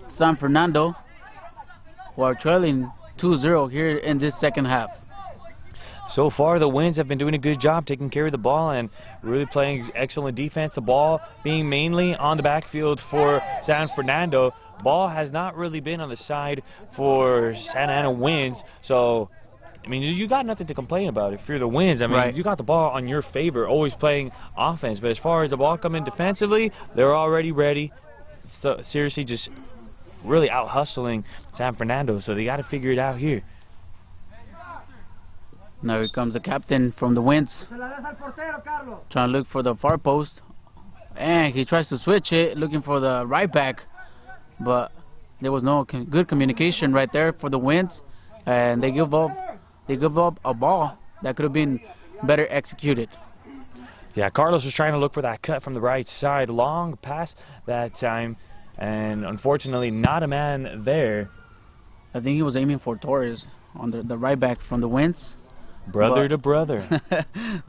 San Fernando, who are trailing 2-0 here in this second half. so far the Winds have been doing a good job taking care of the ball and really playing excellent defense. The ball being mainly on the backfield for San Fernando. Ball has not really been on the side for Santa Ana Winds. So, I mean, you got nothing to complain about if you're the Winds. I mean, you got the ball on your favor, always playing offense. But as far as the ball coming defensively, they're already ready. So, seriously, just really out-hustling San Fernando. So they got to figure it out here. Now here comes the captain from the Winds, trying to look for the far post. And he tries to switch it, looking for the right back. But there was no good communication right there for the Winds. And they give up a ball that could have been better executed. Yeah, Carlos was trying to look for that cut from the right side. Long pass that time. And unfortunately, not a man there. I think he was aiming for Torres on the right back from the Winds. Brother to brother.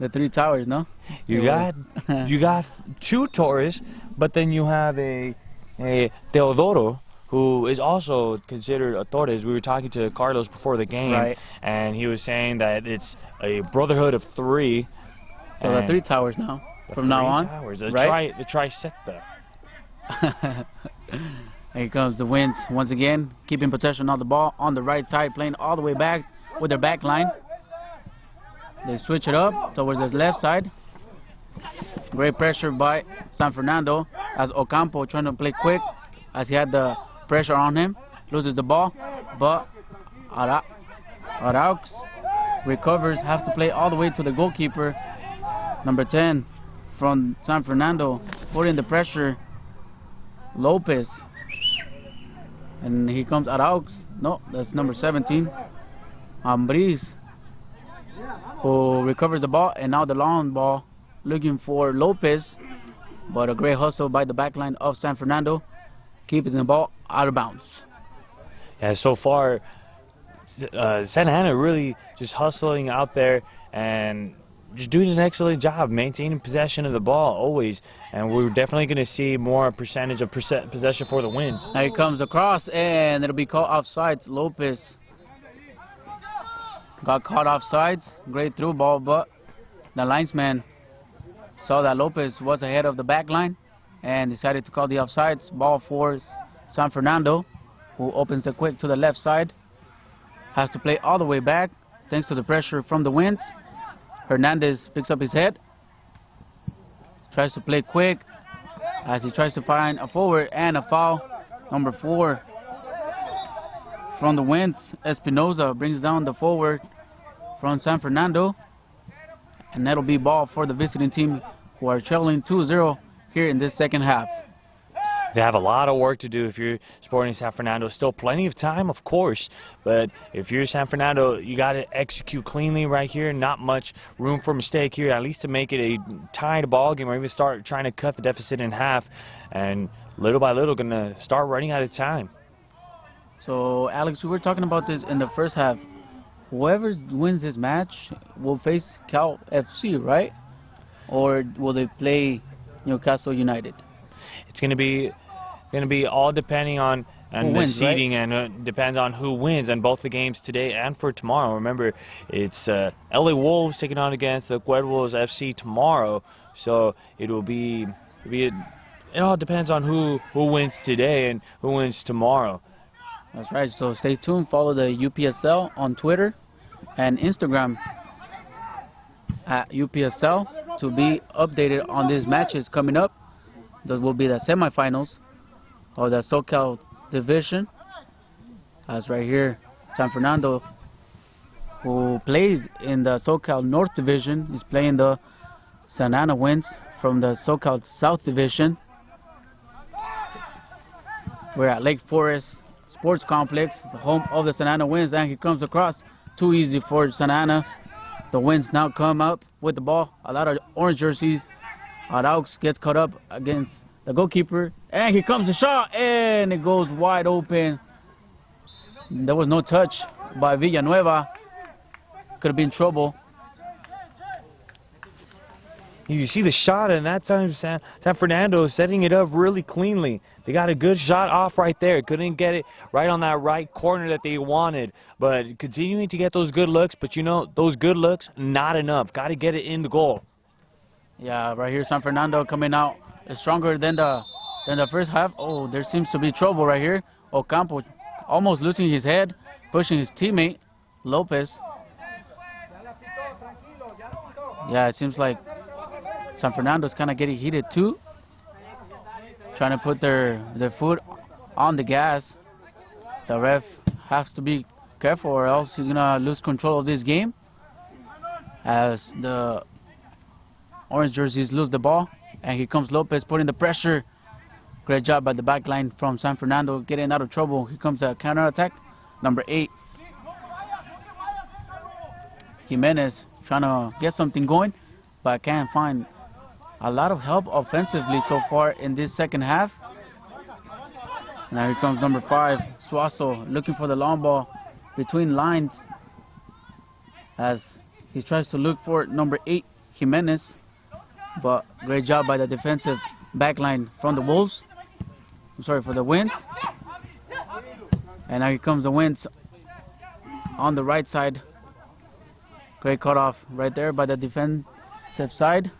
The three towers, no? You got two Torres, but then you have a Teodoro, who is also considered a Torres. We were talking to Carlos before the game, and he was saying that it's a brotherhood of three. So the three towers now, from now on. Towers. The trisecta. Here comes the Winds once again, keeping possession of the ball on the right side, playing all the way back with their back line. They switch it up towards the left side. Great pressure by San Fernando as Ocampo trying to play quick as he had the pressure on him. Loses the ball, but Araux recovers, has to play all the way to the goalkeeper. Number 10 from San Fernando, putting the pressure. Lopez. And here comes Araux. No, that's number 17. Ambriz, who recovers the ball, and now the long ball looking for Lopez, but a great hustle by the back line of San Fernando, keeping the ball out of bounds. Yeah, so far Santa Ana really just hustling out there and just doing an excellent job maintaining possession of the ball always, and we're definitely going to see more percentage of possession for the Winds. Now he comes across, and it'll be called offsides. Lopez got caught offsides. Great through ball, but the linesman saw that Lopez was ahead of the back line and decided to call the offsides. Ball for San Fernando, who opens it quick to the left side. Has to play all the way back thanks to the pressure from the Winds. Hernandez picks up his head, tries to play quick as he tries to find a forward, and a foul. Number 4 from the Winds, Espinoza brings down the forward from San Fernando, and that'll be ball for the visiting team, who are trailing 2-0 here in this second half. They have a lot of work to do if you're Sporting San Fernando. Still plenty of time, of course, but if you're San Fernando, you got to execute cleanly right here. Not much room for mistake here, at least to make it a tied ball game or even start trying to cut the deficit in half, and little by little going to start running out of time. So, Alex, we were talking about this in the first half. Whoever wins this match will face Cal FC, right? Or will they play Newcastle United? It's going to be all depending on the wins, seeding, right? And depends on who wins in both the games today and for tomorrow. Remember, it's LA Wolves taking on against the Cuervos FC tomorrow, so it all depends on who wins today and who wins tomorrow. That's right. So stay tuned. Follow the UPSL on Twitter and Instagram at UPSL to be updated on these matches coming up. Those will be the semifinals of the SoCal division. As right here, San Fernando, who plays in the SoCal North division, is playing the Santa Ana Winds from the SoCal South division. We're at Lake Forest Sports Complex, the home of the Santa Ana Winds, and he comes across. Too easy for Santa Ana. The Winds now come up with the ball. A lot of orange jerseys. Araux gets caught up against the goalkeeper, and here comes the shot, and it goes wide open. There was no touch by Villanueva. Could have been trouble. You see the shot, and that time San Fernando setting it up really cleanly. They got a good shot off right there. Couldn't get it right on that right corner that they wanted. But continuing to get those good looks, but you know, those good looks, not enough. Got to get it in the goal. Yeah, right here, San Fernando coming out stronger than the first half. Oh, there seems to be trouble right here. Ocampo almost losing his head, pushing his teammate, Lopez. Yeah, it seems like San Fernando's kind of getting heated too. Trying to put their foot on the gas. The ref has to be careful or else he's going to lose control of this game. As the orange jerseys lose the ball. And here comes Lopez putting the pressure. Great job by the back line from San Fernando getting out of trouble. Here comes the counter attack. Number 8. Jimenez trying to get something going, but can't find a lot of help offensively so far in this second half. Now here comes number 5, Suazo, looking for the long ball between lines as he tries to look for number 8, Jimenez. But great job by the defensive back line from the Wolves. I'm sorry, for the Winds. And now here comes the Winds on the right side. Great cutoff right there by the defensive side.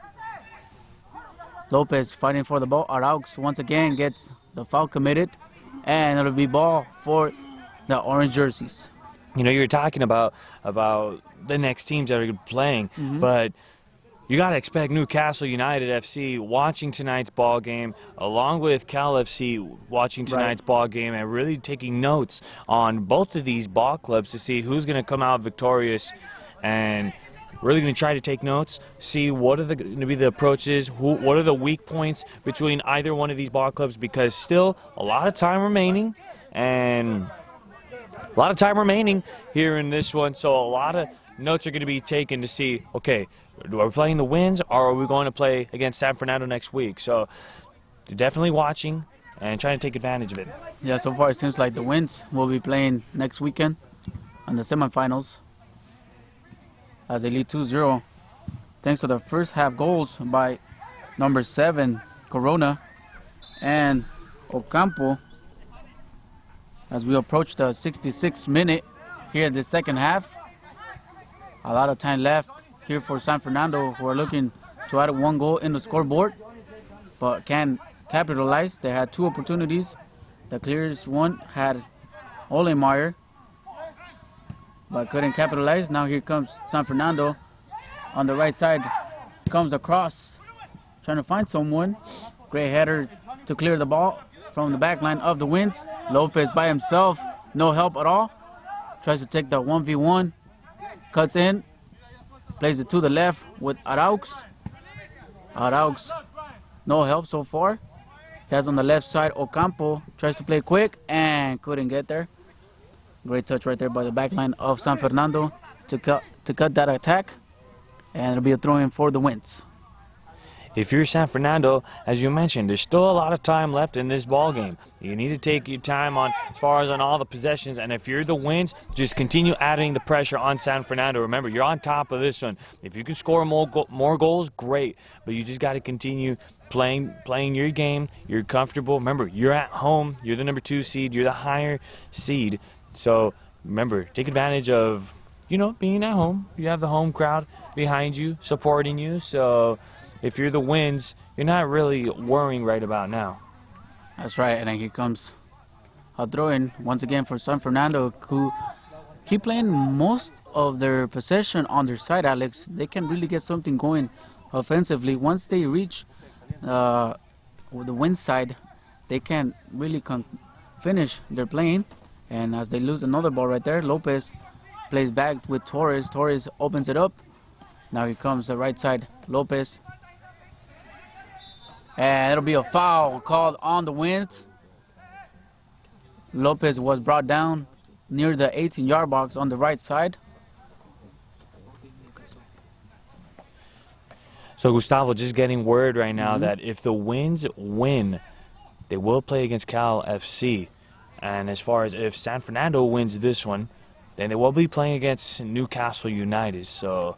Lopez fighting for the ball. Araux once again gets the foul committed. And it'll be ball for the orange jerseys. You know, you're talking about the next teams that are playing, but you got to expect Newcastle United FC watching tonight's ball game, along with Cal FC watching tonight's ball game, and really taking notes on both of these ball clubs to see who's going to come out victorious, and really going to try to take notes, see what are going to be the approaches, what are the weak points between either one of these ball clubs, because still a lot of time remaining, and a lot of time remaining here in this one, so a lot of notes are going to be taken to see, okay, are we playing the Winds or are we going to play against San Fernando next week? So definitely watching and trying to take advantage of it. Yeah, so far it seems like the Winds will be playing next weekend on the semifinals as they lead 2-0 thanks to the first half goals by number 7, Corona, and Ocampo as we approach the 66th minute here in the second half. A lot of time left here for San Fernando, who are looking to add 1 goal in the scoreboard, but can't capitalize. They had 2 opportunities. The clearest one had Olemeyer, but couldn't capitalize. Now here comes San Fernando on the right side. Comes across, trying to find someone. Great header to clear the ball from the back line of the Winds. Lopez by himself, no help at all. Tries to take the 1v1. Cuts in, plays it to the left with Araux. Araux, no help so far. He has on the left side Ocampo, tries to play quick and couldn't get there. Great touch right there by the back line of San Fernando to cut that attack. And it'll be a throw-in for the Winds. If you're San Fernando, as you mentioned, there's still a lot of time left in this ball game. You need to take your time on as far as on all the possessions, and if you're the Winds, just continue adding the pressure on San Fernando. Remember, you're on top of this one. If you can score more goals, great, but you just got to continue playing your game. You're comfortable. Remember, you're at home. You're the number 2 seed. You're the higher seed. So remember, take advantage of, you know, being at home. You have the home crowd behind you, supporting you. So if you're the Winds, you're not really worrying right about now. That's right, and then here comes a throw-in once again for San Fernando, who keep playing most of their possession on their side, Alex. They can really get something going offensively. Once they reach the Winds side, they can really finish their playing. And as they lose another ball right there, Lopez plays back with Torres. Torres opens it up. Now here comes the right side, Lopez. And it'll be a foul called on the Winds. Lopez was brought down near the 18-yard box on the right side. So Gustavo, just getting word right now that if the Winds win, they will play against Cal FC. And as far as if San Fernando wins this one, then they will be playing against Newcastle United. So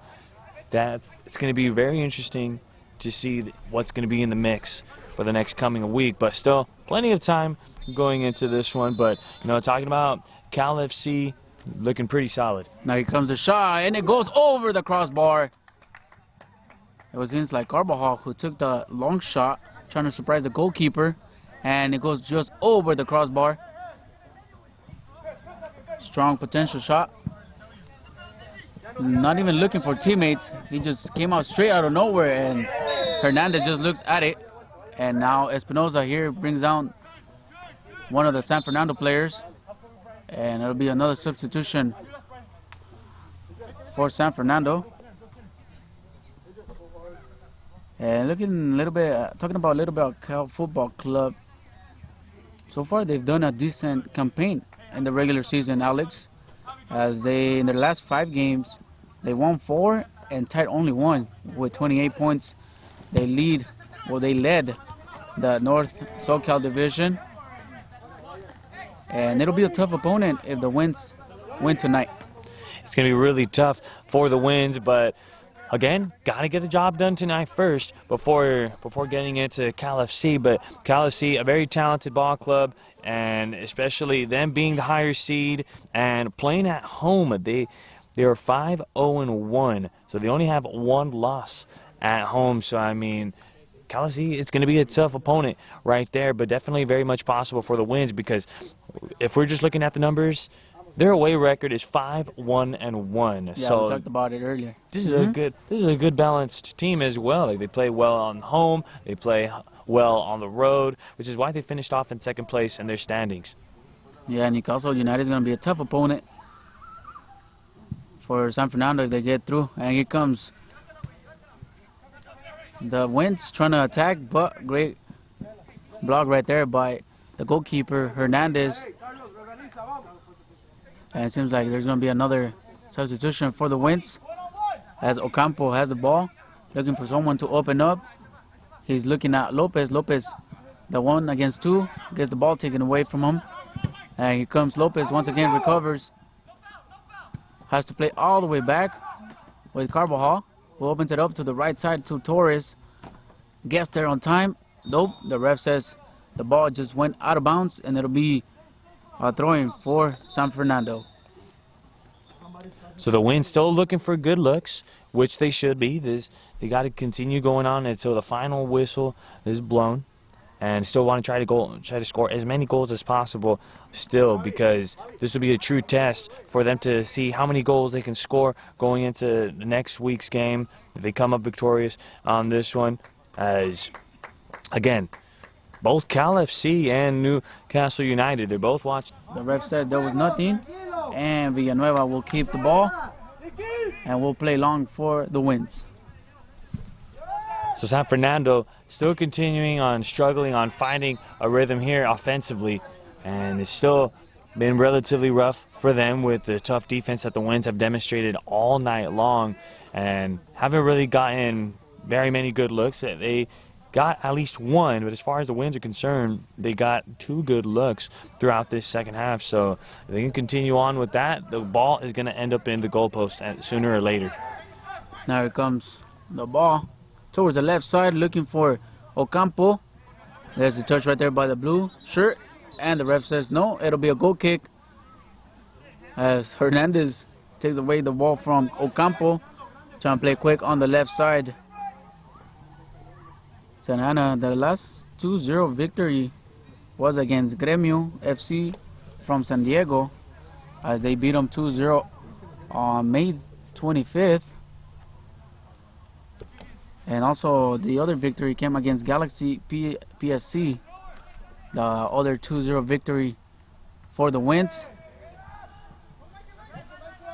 it's going to be very interesting to see what's going to be in the mix for the next coming week. But still, plenty of time going into this one. But, you know, talking about Cal FC looking pretty solid. Now here comes the shot, and it goes over the crossbar. It was Inside Carbajal who took the long shot, trying to surprise the goalkeeper, and it goes just over the crossbar. Strong potential shot. Not even looking for teammates. He just came out straight out of nowhere, and Hernandez just looks at it. And now Espinoza here brings down one of the San Fernando players, and it'll be another substitution for San Fernando. And looking a little bit, talking about a little bit about Cal Football Club. So far, they've done a decent campaign in the regular season, Alex. As they, in their last 5 games, they won 4 and tied only 1 with 28 points. They led the North SoCal division. And it'll be a tough opponent if the Winds win tonight. It's going to be really tough for the Winds, but again, got to get the job done tonight first before getting into Cal FC. But Cal FC, a very talented ball club, and especially them being the higher seed and playing at home. They are 5-0-1, so they only have 1 loss at home. So, I mean, Cal FC, it's going to be a tough opponent right there, but definitely very much possible for the Winds, because if we're just looking at the numbers, their away record is 5-1-1. Yeah, so we talked about it earlier. This is a good balanced team as well. Like, they play well on home, they play well on the road, which is why they finished off in second place in their standings. Yeah, Newcastle United is going to be a tough opponent for San Fernando if they get through. And here comes the Winds trying to attack, but great block right there by the goalkeeper, Hernandez. And it seems like there's going to be another substitution for the Winds as Ocampo has the ball, looking for someone to open up. He's looking at Lopez. Lopez, the 1 against 2, gets the ball taken away from him. And here comes Lopez, once again recovers. Has to play all the way back with Carbajal, who opens it up to the right side to Torres. Gets there on time. Nope, the ref says the ball just went out of bounds, and it'll be a throw-in for San Fernando. So the Winds still looking for good looks, which they should be. They got to continue going on until the final whistle is blown, and still want to try to score as many goals as possible still, because this will be a true test for them to see how many goals they can score going into the next week's game if they come up victorious on this one. As again, both Cal FC and Newcastle United, they're both watching. The ref said there was nothing, and Villanueva will keep the ball, and will play long for the Winds. So San Fernando still continuing on struggling on finding a rhythm here offensively, and it's still been relatively rough for them with the tough defense that the Winds have demonstrated all night long, and haven't really gotten very many good looks. They got at least 1, but as far as the Winds are concerned, they got 2 good looks throughout this second half. So if they can continue on with that, the ball is going to end up in the goalpost sooner or later. Now here comes the ball towards the left side, looking for Ocampo. There's the touch right there by the blue shirt, and the ref says no, it'll be a goal kick as Hernandez takes away the ball from Ocampo, trying to play quick on the left side. Santa Ana, the last 2-0 victory was against Gremio FC from San Diego, as they beat them 2-0 on May 25th. And also the other victory came against Galaxy PSC, the other 2-0 victory for the Winds.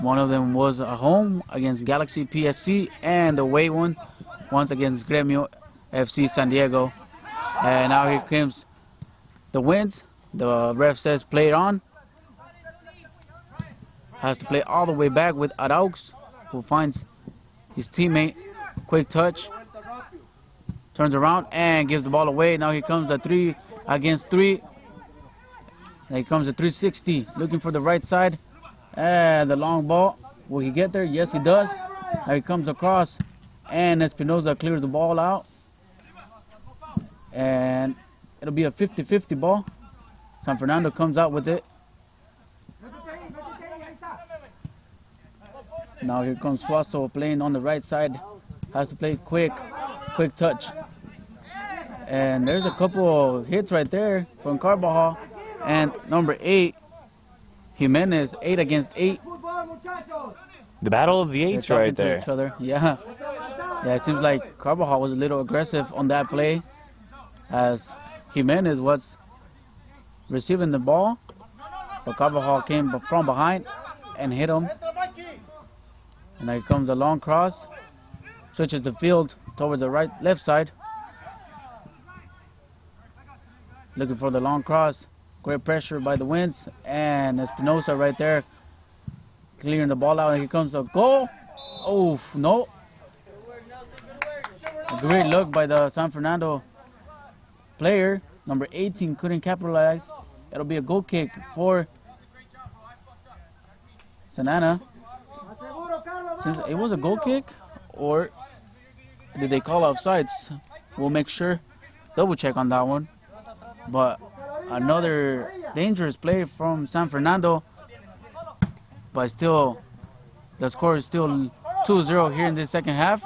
One of them was at home against Galaxy PSC, and the away one once against Gremio FC San Diego. And now here comes the Winds. The ref says play it on. Has to play all the way back with Araux, who finds his teammate. Quick touch. Turns around and gives the ball away. Now here comes the 3 against 3. Here comes the 360, looking for the right side. And the long ball. Will he get there? Yes, he does. Now he comes across, and Espinoza clears the ball out. And it'll be a 50-50 ball. San Fernando comes out with it. Now here comes Suazo playing on the right side. Has to play quick touch. And there's a couple of hits right there from Carbajal. And number 8, Jimenez, 8 against 8. The battle of the eights They're talking right to there. each other. Yeah, it seems like Carbajal was a little aggressive on that play, as Jimenez was receiving the ball, but Carbajal came from behind and hit him. And here comes a long cross, switches the field towards the left side, looking for the long cross. Great pressure by the Winds, and Espinosa right there clearing the ball out. And here comes a goal. Oh, no. A great look by the San Fernando player. Number 18 couldn't capitalize. It'll be a goal kick for Sanana. Since it was a goal kick, or did they call offsides? We'll make sure, double check on that one. But another dangerous play from San Fernando. But still, the score is still 2-0 here in this second half.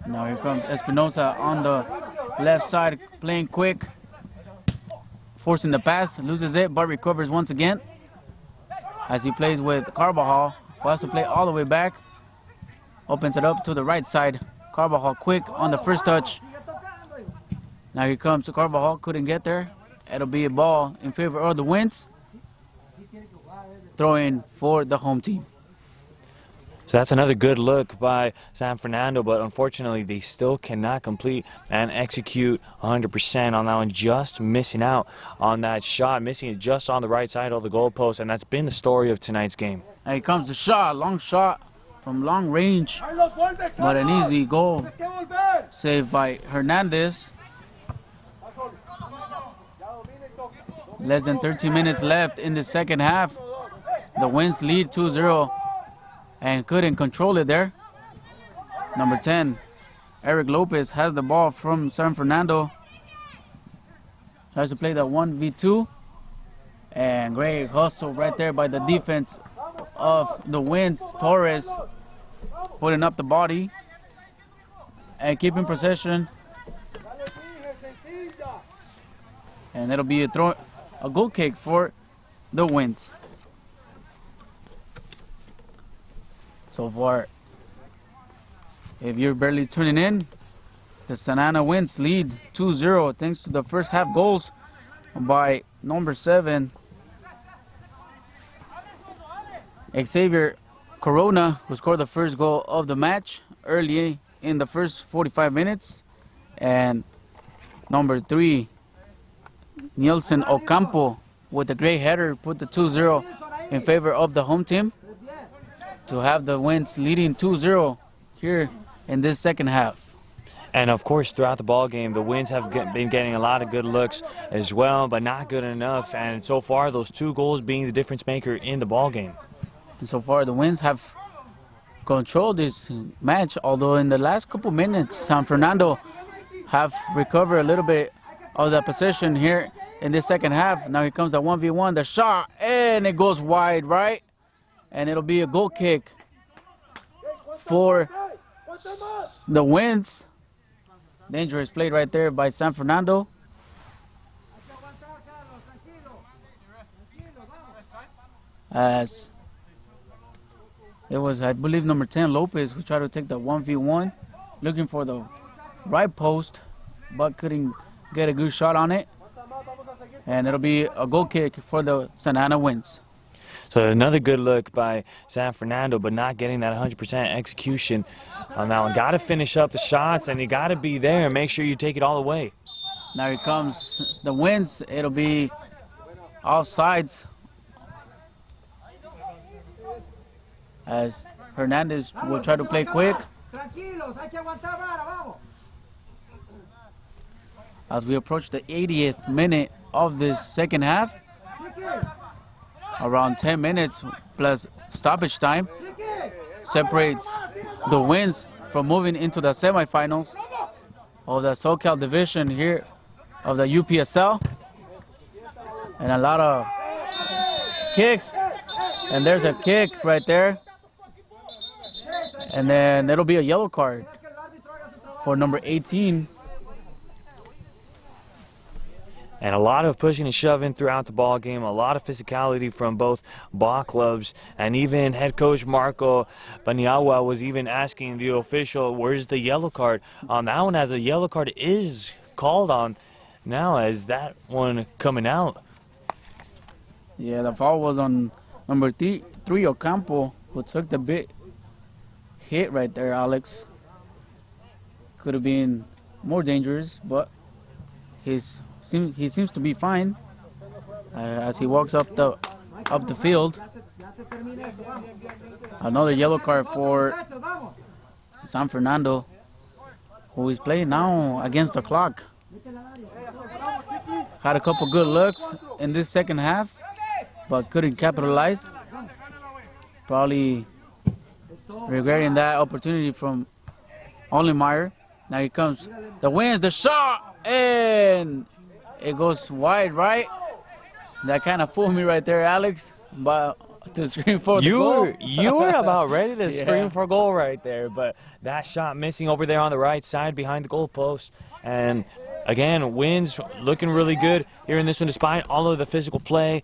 Now here comes Espinosa on the left side, playing quick, forcing the pass, loses it, but recovers once again as he plays with Carbajal, who has to play all the way back. Opens it up to the right side. Carbajal quick on the first touch. Now here comes Carbajal, couldn't get there. It'll be a ball in favor of the Winds. Throwing for the home team. So that's another good look by San Fernando, but unfortunately they still cannot complete and execute 100% on that one, just missing out on that shot, missing it just on the right side of the goalpost, and that's been the story of tonight's game. And here comes the shot, long shot from long range, but an easy goal saved by Hernandez. Less than 13 minutes left in the second half. The Winds lead 2-0 and couldn't control it there. Number 10, Eric Lopez has the ball from San Fernando. Tries to play that 1v2. And great hustle right there by the defense of the Winds. Torres putting up the body and keeping possession. And it'll be a goal kick for the Winds. So far, if you're barely tuning in, the Sanana Winds lead 2-0 thanks to the first half goals by number 7, Xavier Corona, who scored the first goal of the match early in the first 45 minutes, and number 3, Nielsen Ocampo, with a great header, put the 2-0 in favor of the home team to have the Winds leading 2-0 here in this second half. And of course, throughout the ball game, the Winds have been getting a lot of good looks as well, but not good enough. And so far, those 2 goals being the difference maker in the ball game. And so far, the Winds have controlled this match, although in the last couple minutes, San Fernando have recovered a little bit of the possession here in this second half. Now here comes the 1v1, the shot, and it goes wide right. And it'll be a goal kick for the Winds. Dangerous play right there by San Fernando. As it was, I believe, number 10, Lopez, who tried to take the 1v1, looking for the right post, but couldn't get a good shot on it. And it'll be a goal kick for the Sanana Winds. So another good look by San Fernando, but not getting that 100% execution on that one. Got to finish up the shots, and you got to be there and make sure you take it all the way. Now here comes the Winds. It'll be all sides, as Hernandez will try to play quick. As we approach the 80th minute of this second half, around 10 minutes plus stoppage time separates the Winds from moving into the semifinals of the SoCal division here of the UPSL. And a lot of kicks. And there's a kick right there. And then it'll be a yellow card for number 18. And a lot of pushing and shoving throughout the ball game, a lot of physicality from both ball clubs, and even head coach Marco Baniawa was even asking the official, where's the yellow card on that one, as a yellow card is called on now as that one coming out. Yeah, the foul was on number three Ocampo, who took the big hit right there, Alex. Could have been more dangerous, but he seems to be fine as he walks up the field. Another yellow card for San Fernando, who is playing now against the clock. Had a couple good looks in this second half, but couldn't capitalize. Probably regretting that opportunity from Ollenmeyer. Now he comes, the wins, the shot, and it goes wide right. That kind of fooled me right there, Alex. But to scream for the goal. You were about ready to Yeah. scream for a goal right there, but that shot missing over there on the right side behind the goalpost. And again, Wins looking really good here in this one, despite all of the physical play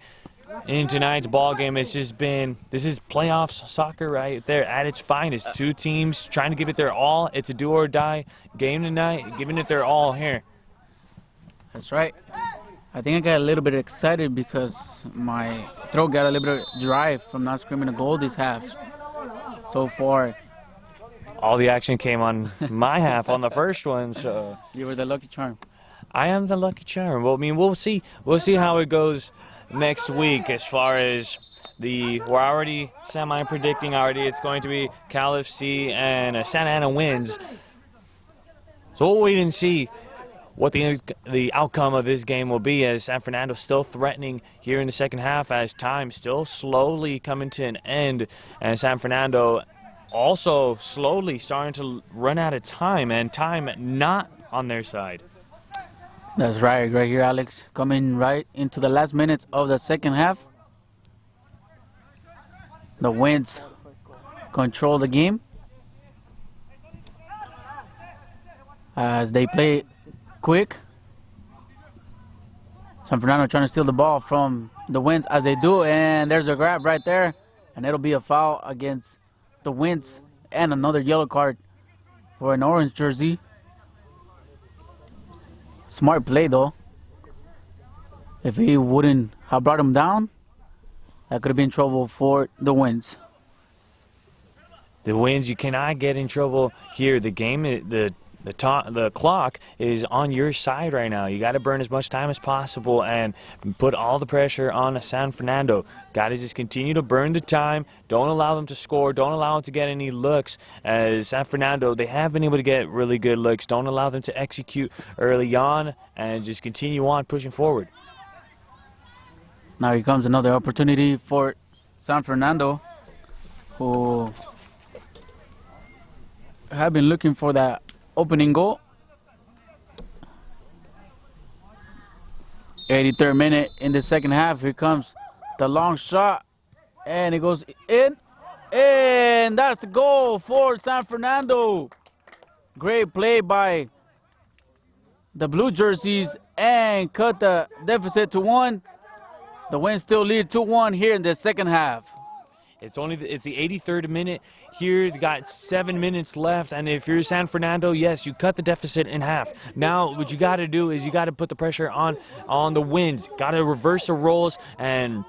in tonight's ball game. It's just been, this is playoffs soccer right there at its finest. Two teams trying to give it their all. It's a do or die game tonight, giving it their all here. That's right. I think I got a little bit excited because my throat got a little bit dry from not screaming a goal this half. So far, All the action came on my half on the first one, so you were the lucky charm. I am the lucky charm. Well, I mean, we'll see how it goes next week as far as we're already semi-predicting already. It's going to be Cal FC and Santa Ana Wins. So we'll wait and see what the outcome of this game will be, as San Fernando still threatening here in the second half, as time still slowly coming to an end, and San Fernando also slowly starting to run out of time, and time not on their side. That's right here, Alex. Coming right into the last minutes of the second half. The Winds control the game as they play quick. San Fernando trying to steal the ball from the Winds as they do, and there's a grab right there, and it'll be a foul against the Winds and another yellow card for an orange jersey. Smart play though. If he wouldn't have brought him down, that could have been trouble for the Winds. The Winds, you cannot get in trouble here. The game, the clock is on your side right now. You got to burn as much time as possible and put all the pressure on San Fernando. Got to just continue to burn the time. Don't allow them to score. Don't allow them to get any looks. As San Fernando, they have been able to get really good looks. Don't allow them to execute early on, and just continue on pushing forward. Now here comes another opportunity for San Fernando, who have been looking for that opening goal. 83rd minute in the second half. Here comes the long shot, and it goes in, and that's the goal for San Fernando. Great play by the blue jerseys and cut the deficit to 1. The Winds still lead 2-1 here in the second half. It's the 83rd minute here. You got 7 minutes left, and if you're San Fernando, yes, you cut the deficit in half. Now what you got to do is you got to put the pressure on the Winds. Got to reverse the roles and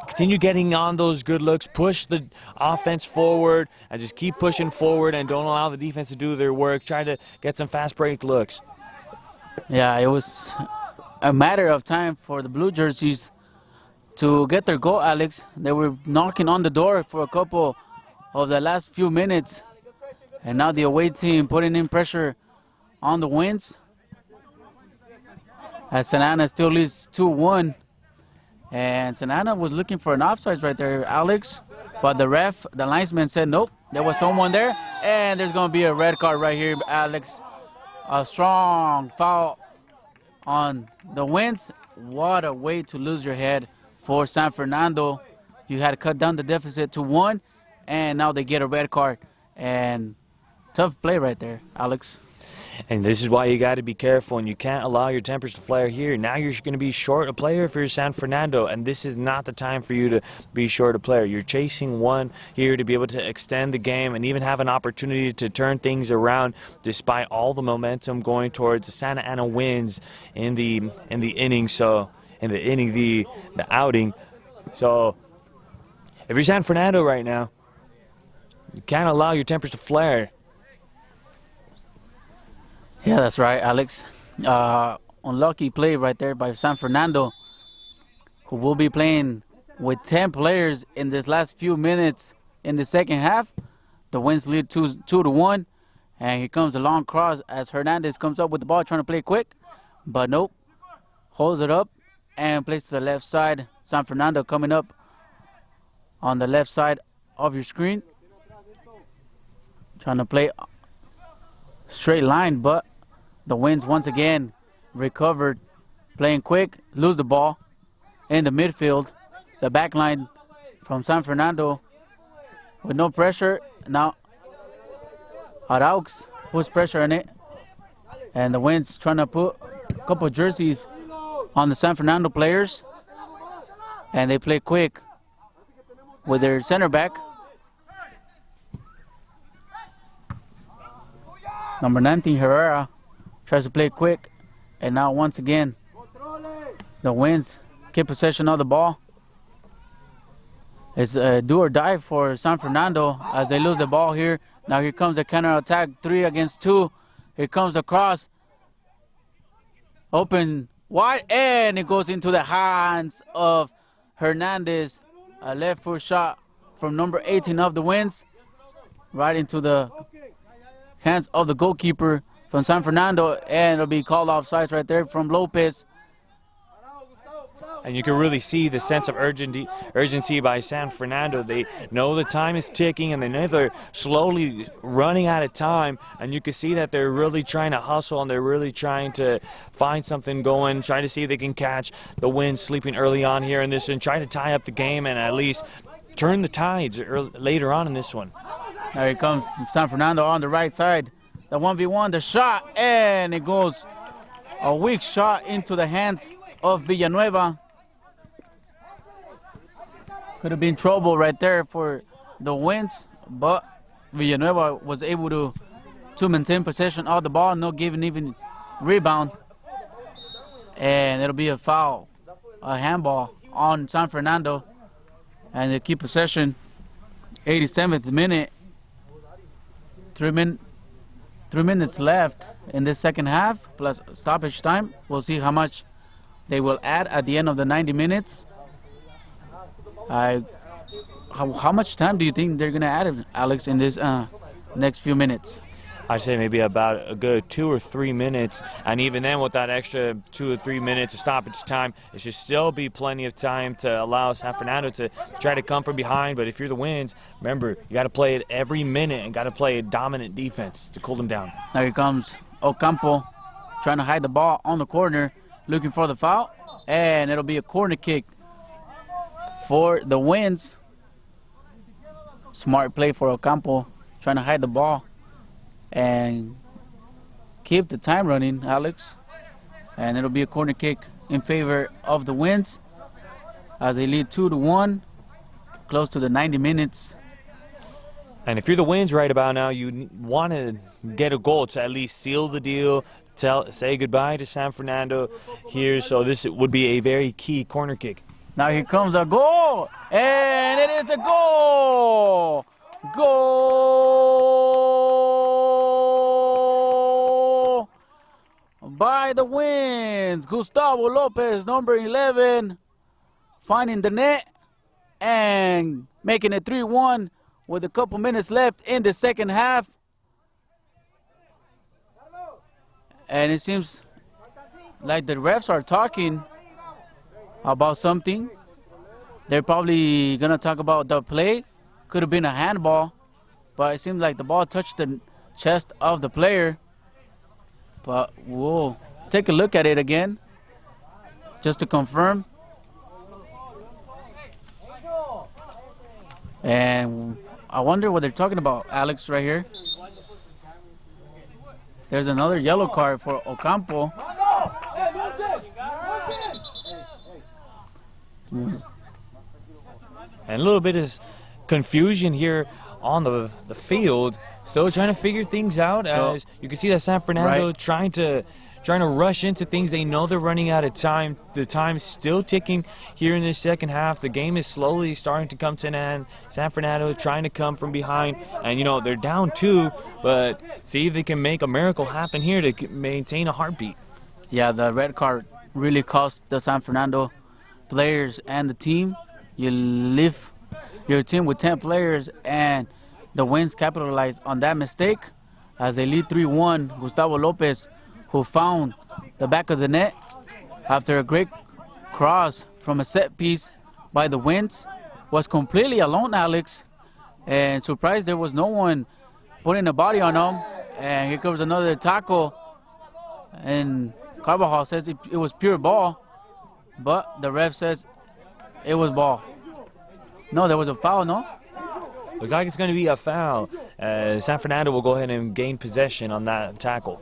continue getting on those good looks. Push the offense forward and just keep pushing forward, and don't allow the defense to do their work. Try to get some fast break looks. Yeah, it was a matter of time for the blue jerseys to get their goal, Alex. They were knocking on the door for a couple of the last few minutes, and now the away team putting in pressure on the Winds, as Santa Ana still leads 2-1. And Santa Ana was looking for an offside right there, Alex, but the linesman said nope, there was someone there, and there's going to be a red card right here, Alex. A strong foul on the Winds. What a way to lose your head for San Fernando. You had to cut down the deficit to 1, and now they get a red card. And tough play right there, Alex. And this is why you got to be careful, and you can't allow your tempers to flare here. Now you're going to be short a player for San Fernando, and this is not the time for you to be short a player. You're chasing 1 here to be able to extend the game and even have an opportunity to turn things around despite all the momentum going towards the Santa Ana Winds in the inning. So in the inning, the outing. So if you're San Fernando right now, you can't allow your tempers to flare. Yeah, that's right, Alex. Unlucky play right there by San Fernando, who will be playing with 10 players in this last few minutes in the second half. The Winds lead 2-1, and here comes a long cross as Hernandez comes up with the ball trying to play quick, but nope. Holds it up and plays to the left side. San Fernando coming up on the left side of your screen. Trying to play straight line, but the Winds once again recovered, playing quick, lose the ball in the midfield. The back line from San Fernando with no pressure. Now Araux puts pressure on it, and the Winds trying to put a couple jerseys on the San Fernando players, and they play quick with their center back. Number 19, Herrera, tries to play quick, and now once again, the Winds keep possession of the ball. It's a do or die for San Fernando as they lose the ball here. Now here comes the counter attack, 3 against 2. Here comes the cross. Open wide, and it goes into the hands of Hernandez. A left foot shot from number 18 of the Winds, right into the hands of the goalkeeper from San Fernando, and it'll be called offsides right there from Lopez. And you can really see the sense of urgency by San Fernando. They know the time is ticking, and they know they're slowly running out of time. And you can see that they're really trying to hustle, and they're really trying to find something going, trying to see if they can catch the Winds sleeping early on here in this, and try to tie up the game and at least turn the tides later on in this one. There he comes, San Fernando on the right side. The 1v1, the shot, and it goes a weak shot into the hands of Villanueva. Could have been trouble right there for the Winds, but Villanueva was able to maintain possession of the ball, not giving even rebound. And it'll be a foul, a handball on San Fernando, and they keep possession. 87th minute. 3 minutes left in this second half, plus stoppage time. We'll see how much they will add at the end of the 90 minutes. How much time do you think they're going to add, Alex, in this next few minutes? I'd say maybe about a good 2 or 3 minutes, and even then with that extra 2 or 3 minutes of stoppage time, it should still be plenty of time to allow San Fernando to try to come from behind. But if you're the Winds, remember, you got to play it every minute and got to play a dominant defense to cool them down. Now here comes Ocampo trying to hide the ball on the corner, looking for the foul, and it'll be a corner kick for the Winds. Smart play for Ocampo, trying to hide the ball and keep the time running, Alex. And it'll be a corner kick in favor of the Winds as they lead 2-1, close to the 90 minutes. And if you're the Winds right about now, you want to get a goal to at least seal the deal, say goodbye to San Fernando here. So this would be a very key corner kick. Now here comes a goal, and it is a goal! Goal by the Winds. Gustavo Lopez, number 11, finding the net and making it 3-1 with a couple minutes left in the second half. And it seems like the refs are talking about something. They're probably going to talk about the play. Could have been a handball but it seems like the ball touched the chest of the player. But we'll take a look at it again just to confirm. And I wonder what they're talking about, Alex, right here. There's another yellow card for Ocampo. And a little bit of confusion here on the field. Still trying to figure things out. As you can see that San Fernando trying to rush into things. They know they're running out of time. The time's still ticking here in the second half. The game is slowly starting to come to an end. San Fernando trying to come from behind. And, you know, they're down 2, but see if they can make a miracle happen here to maintain a heartbeat. Yeah, the red card really cost the San Fernando players and the team. You leave your team with 10 players, and the Winds capitalized on that mistake as they lead 3-1. Gustavo Lopez, who found the back of the net after a great cross from a set piece by the Winds, was completely alone, Alex, and surprised there was no one putting a body on him. And here comes another tackle, and Carvajal says it was pure ball, but the ref says it was ball. No, there was a foul, no? Looks like it's going to be a foul. San Fernando will go ahead and gain possession on that tackle.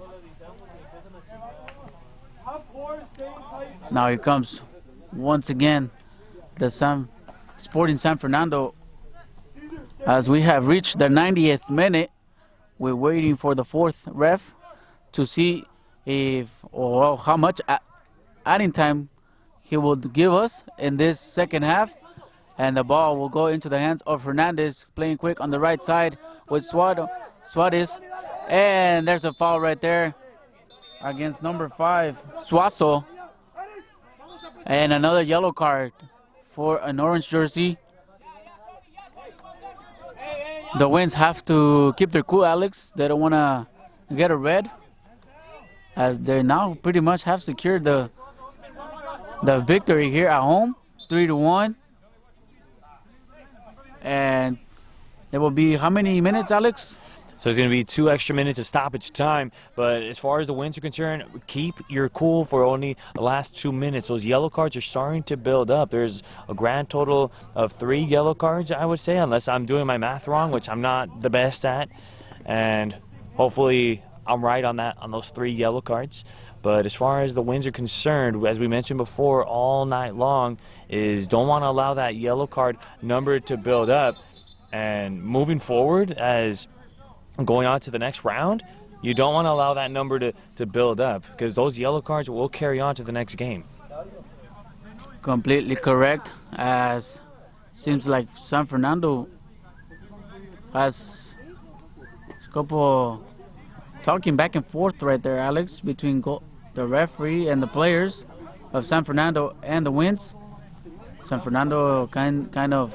Now here comes, once again, the Sporting San Fernando. As we have reached the 90th minute, we're waiting for the fourth ref to see if or how much adding time he will give us in this second half. And the ball will go into the hands of Hernandez, playing quick on the right side with Suarez. And there's a foul right there against number 5, Suazo. And another yellow card for an orange jersey. The Winds have to keep their cool, Alex. They don't want to get a red, as they now pretty much have secured the victory here at home, 3-1. And it will be how many minutes, Alex? So it's going to be 2 extra minutes of stoppage time. But as far as the Winds are concerned, keep your cool for only the last 2 minutes. Those yellow cards are starting to build up. There's a grand total of 3 yellow cards, I would say, unless I'm doing my math wrong, which I'm not the best at. And hopefully I'm right on that, on those 3 yellow cards. But as far as the Winds are concerned, as we mentioned before all night long, is don't want to allow that yellow card number to build up. And moving forward, as going on to the next round, you don't want to allow that number to build up, because those yellow cards will carry on to the next game. Completely correct, as seems like San Fernando has a couple talking back and forth right there, Alex, between the referee and the players of San Fernando and the Winds. San Fernando kind of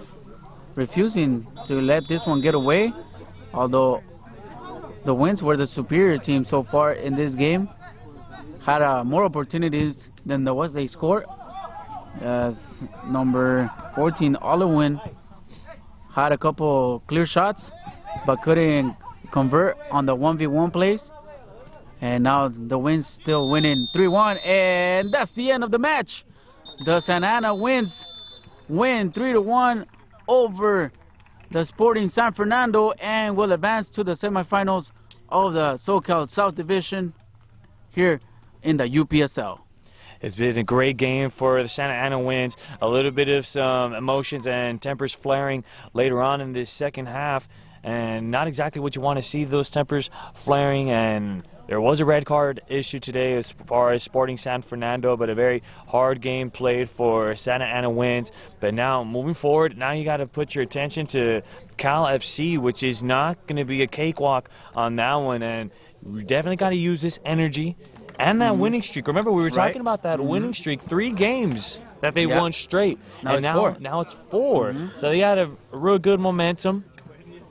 refusing to let this one get away, although the Winds were the superior team so far in this game. Had more opportunities than the ones they scored, as number 14, Olewin, had a couple clear shots, but couldn't convert on the 1v1 plays. And now the Winds still winning 3-1, and that's the end of the match. The Santa Ana Winds win 3-1 over the Sporting San Fernando and will advance to the semifinals of the SoCal South Division here in the UPSL. It's been a great game for the Santa Ana Winds. A little bit of some emotions and tempers flaring later on in this second half, and not exactly what you want to see, those tempers flaring. And there was a red card issued today as far as Sporting San Fernando, but a very hard game played for Santa Ana Winds. But now, moving forward, now you got to put your attention to Cal FC, which is not going to be a cakewalk on that one. And we definitely got to use this energy and that winning streak. Remember, we were talking about that winning streak, 3 games that they won straight. Now it's 4. Now it's 4. So they got a real good momentum.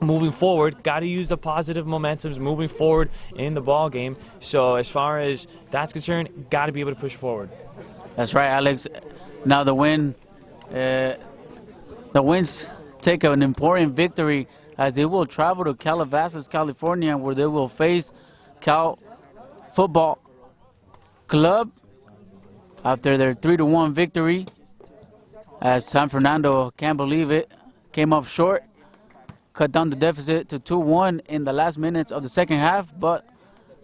Moving forward, got to use the positive momentums moving forward in the ball game. So as far as that's concerned, got to be able to push forward. That's right, Alex. Now the Winds take an important victory as they will travel to Calabasas, California, where they will face Cal Football Club after their 3-1 victory. As San Fernando, can't believe it, came up short, cut down the deficit to 2-1 in the last minutes of the second half, but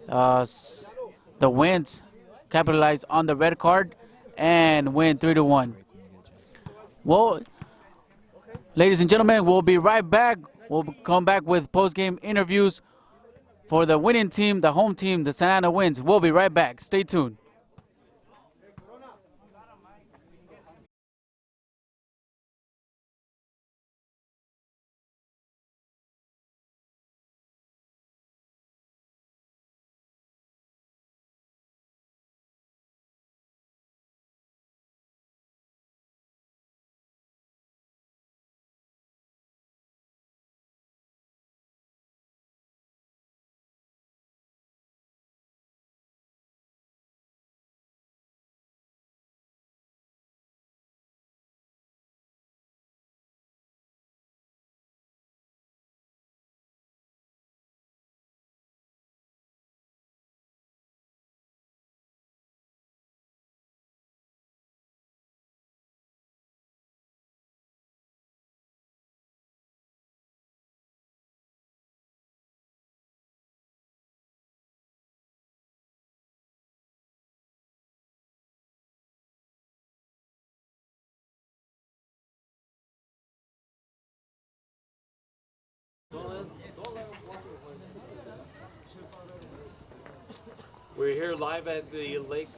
the Winds capitalized on the red card and win 3-1. Well, ladies and gentlemen, we'll be right back. We'll come back with post-game interviews for the winning team, the home team, the Santa Ana Winds. We'll be right back. Stay tuned. We're here live at the Lake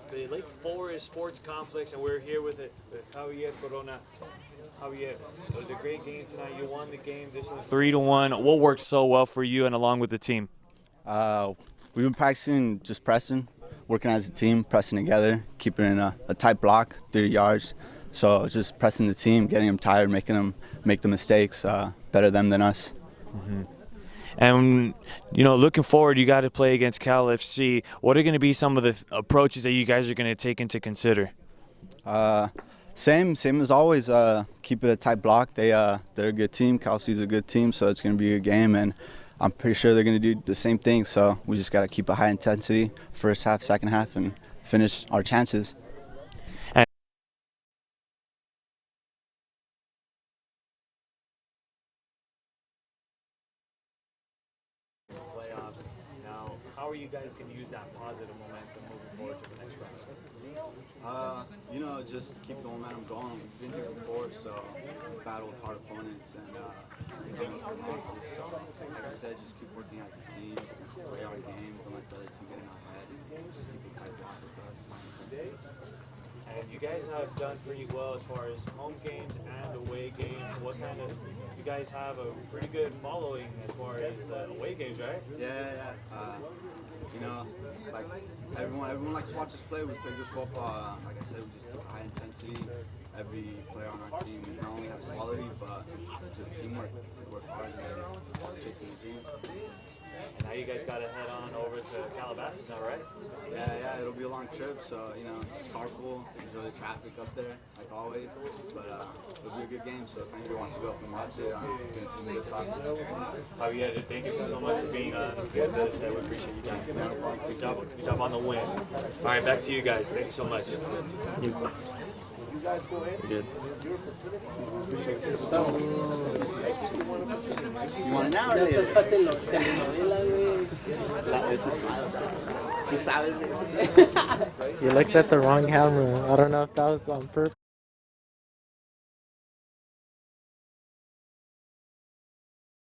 Forest Sports Complex, and we're here with Javier Corona. Javier, it was a great game tonight. You won the game. This was 3-1. What worked so well for you and along with the team? We've been practicing just pressing, working as a team, pressing together, keeping in a tight block, 30 yards. So just pressing the team, getting them tired, making them make the mistakes, better them than us. Mm-hmm. And, you know, looking forward, you got to play against Cal FC. What are going to be some of the approaches that you guys are going to take into consider? Same as always. Keep it a tight block. They're a good team. Cal FC is a good team, so it's going to be a good game. And I'm pretty sure they're going to do the same thing. So we just got to keep a high intensity first half, second half, and finish our chances. Playoffs. Now, how are you guys going to use that positive momentum moving forward to the next round? You know, just keep the momentum going. We've been here before, so we battled hard opponents and come up with losses. So, like I said, just keep working as a team, play our game, don't let the other team get in our head, and just keep a tight block with us. And you guys have done pretty well as far as home games and away games. What kind of, you guys have a pretty good following as far as away games, right? Yeah. You know, like everyone likes to watch us play. We play good football. Like I said, we just keep high intensity. Every player on our team not only has quality, but just teamwork. We work hard and chasing the dream. And now you guys got to head on over to Calabasas now, right? Yeah, it'll be a long trip, so, you know, just carpool, enjoy the traffic up there, like always. But it'll be a good game, so if anybody wants to go up and watch it, you can see some good soccer. Javier, thank you so much for being on with us. We appreciate you time. Good job on the win. All right, back to you guys. Thank you so much. Good. You want it now or later? You looked at the wrong camera. I don't know if that was on purpose.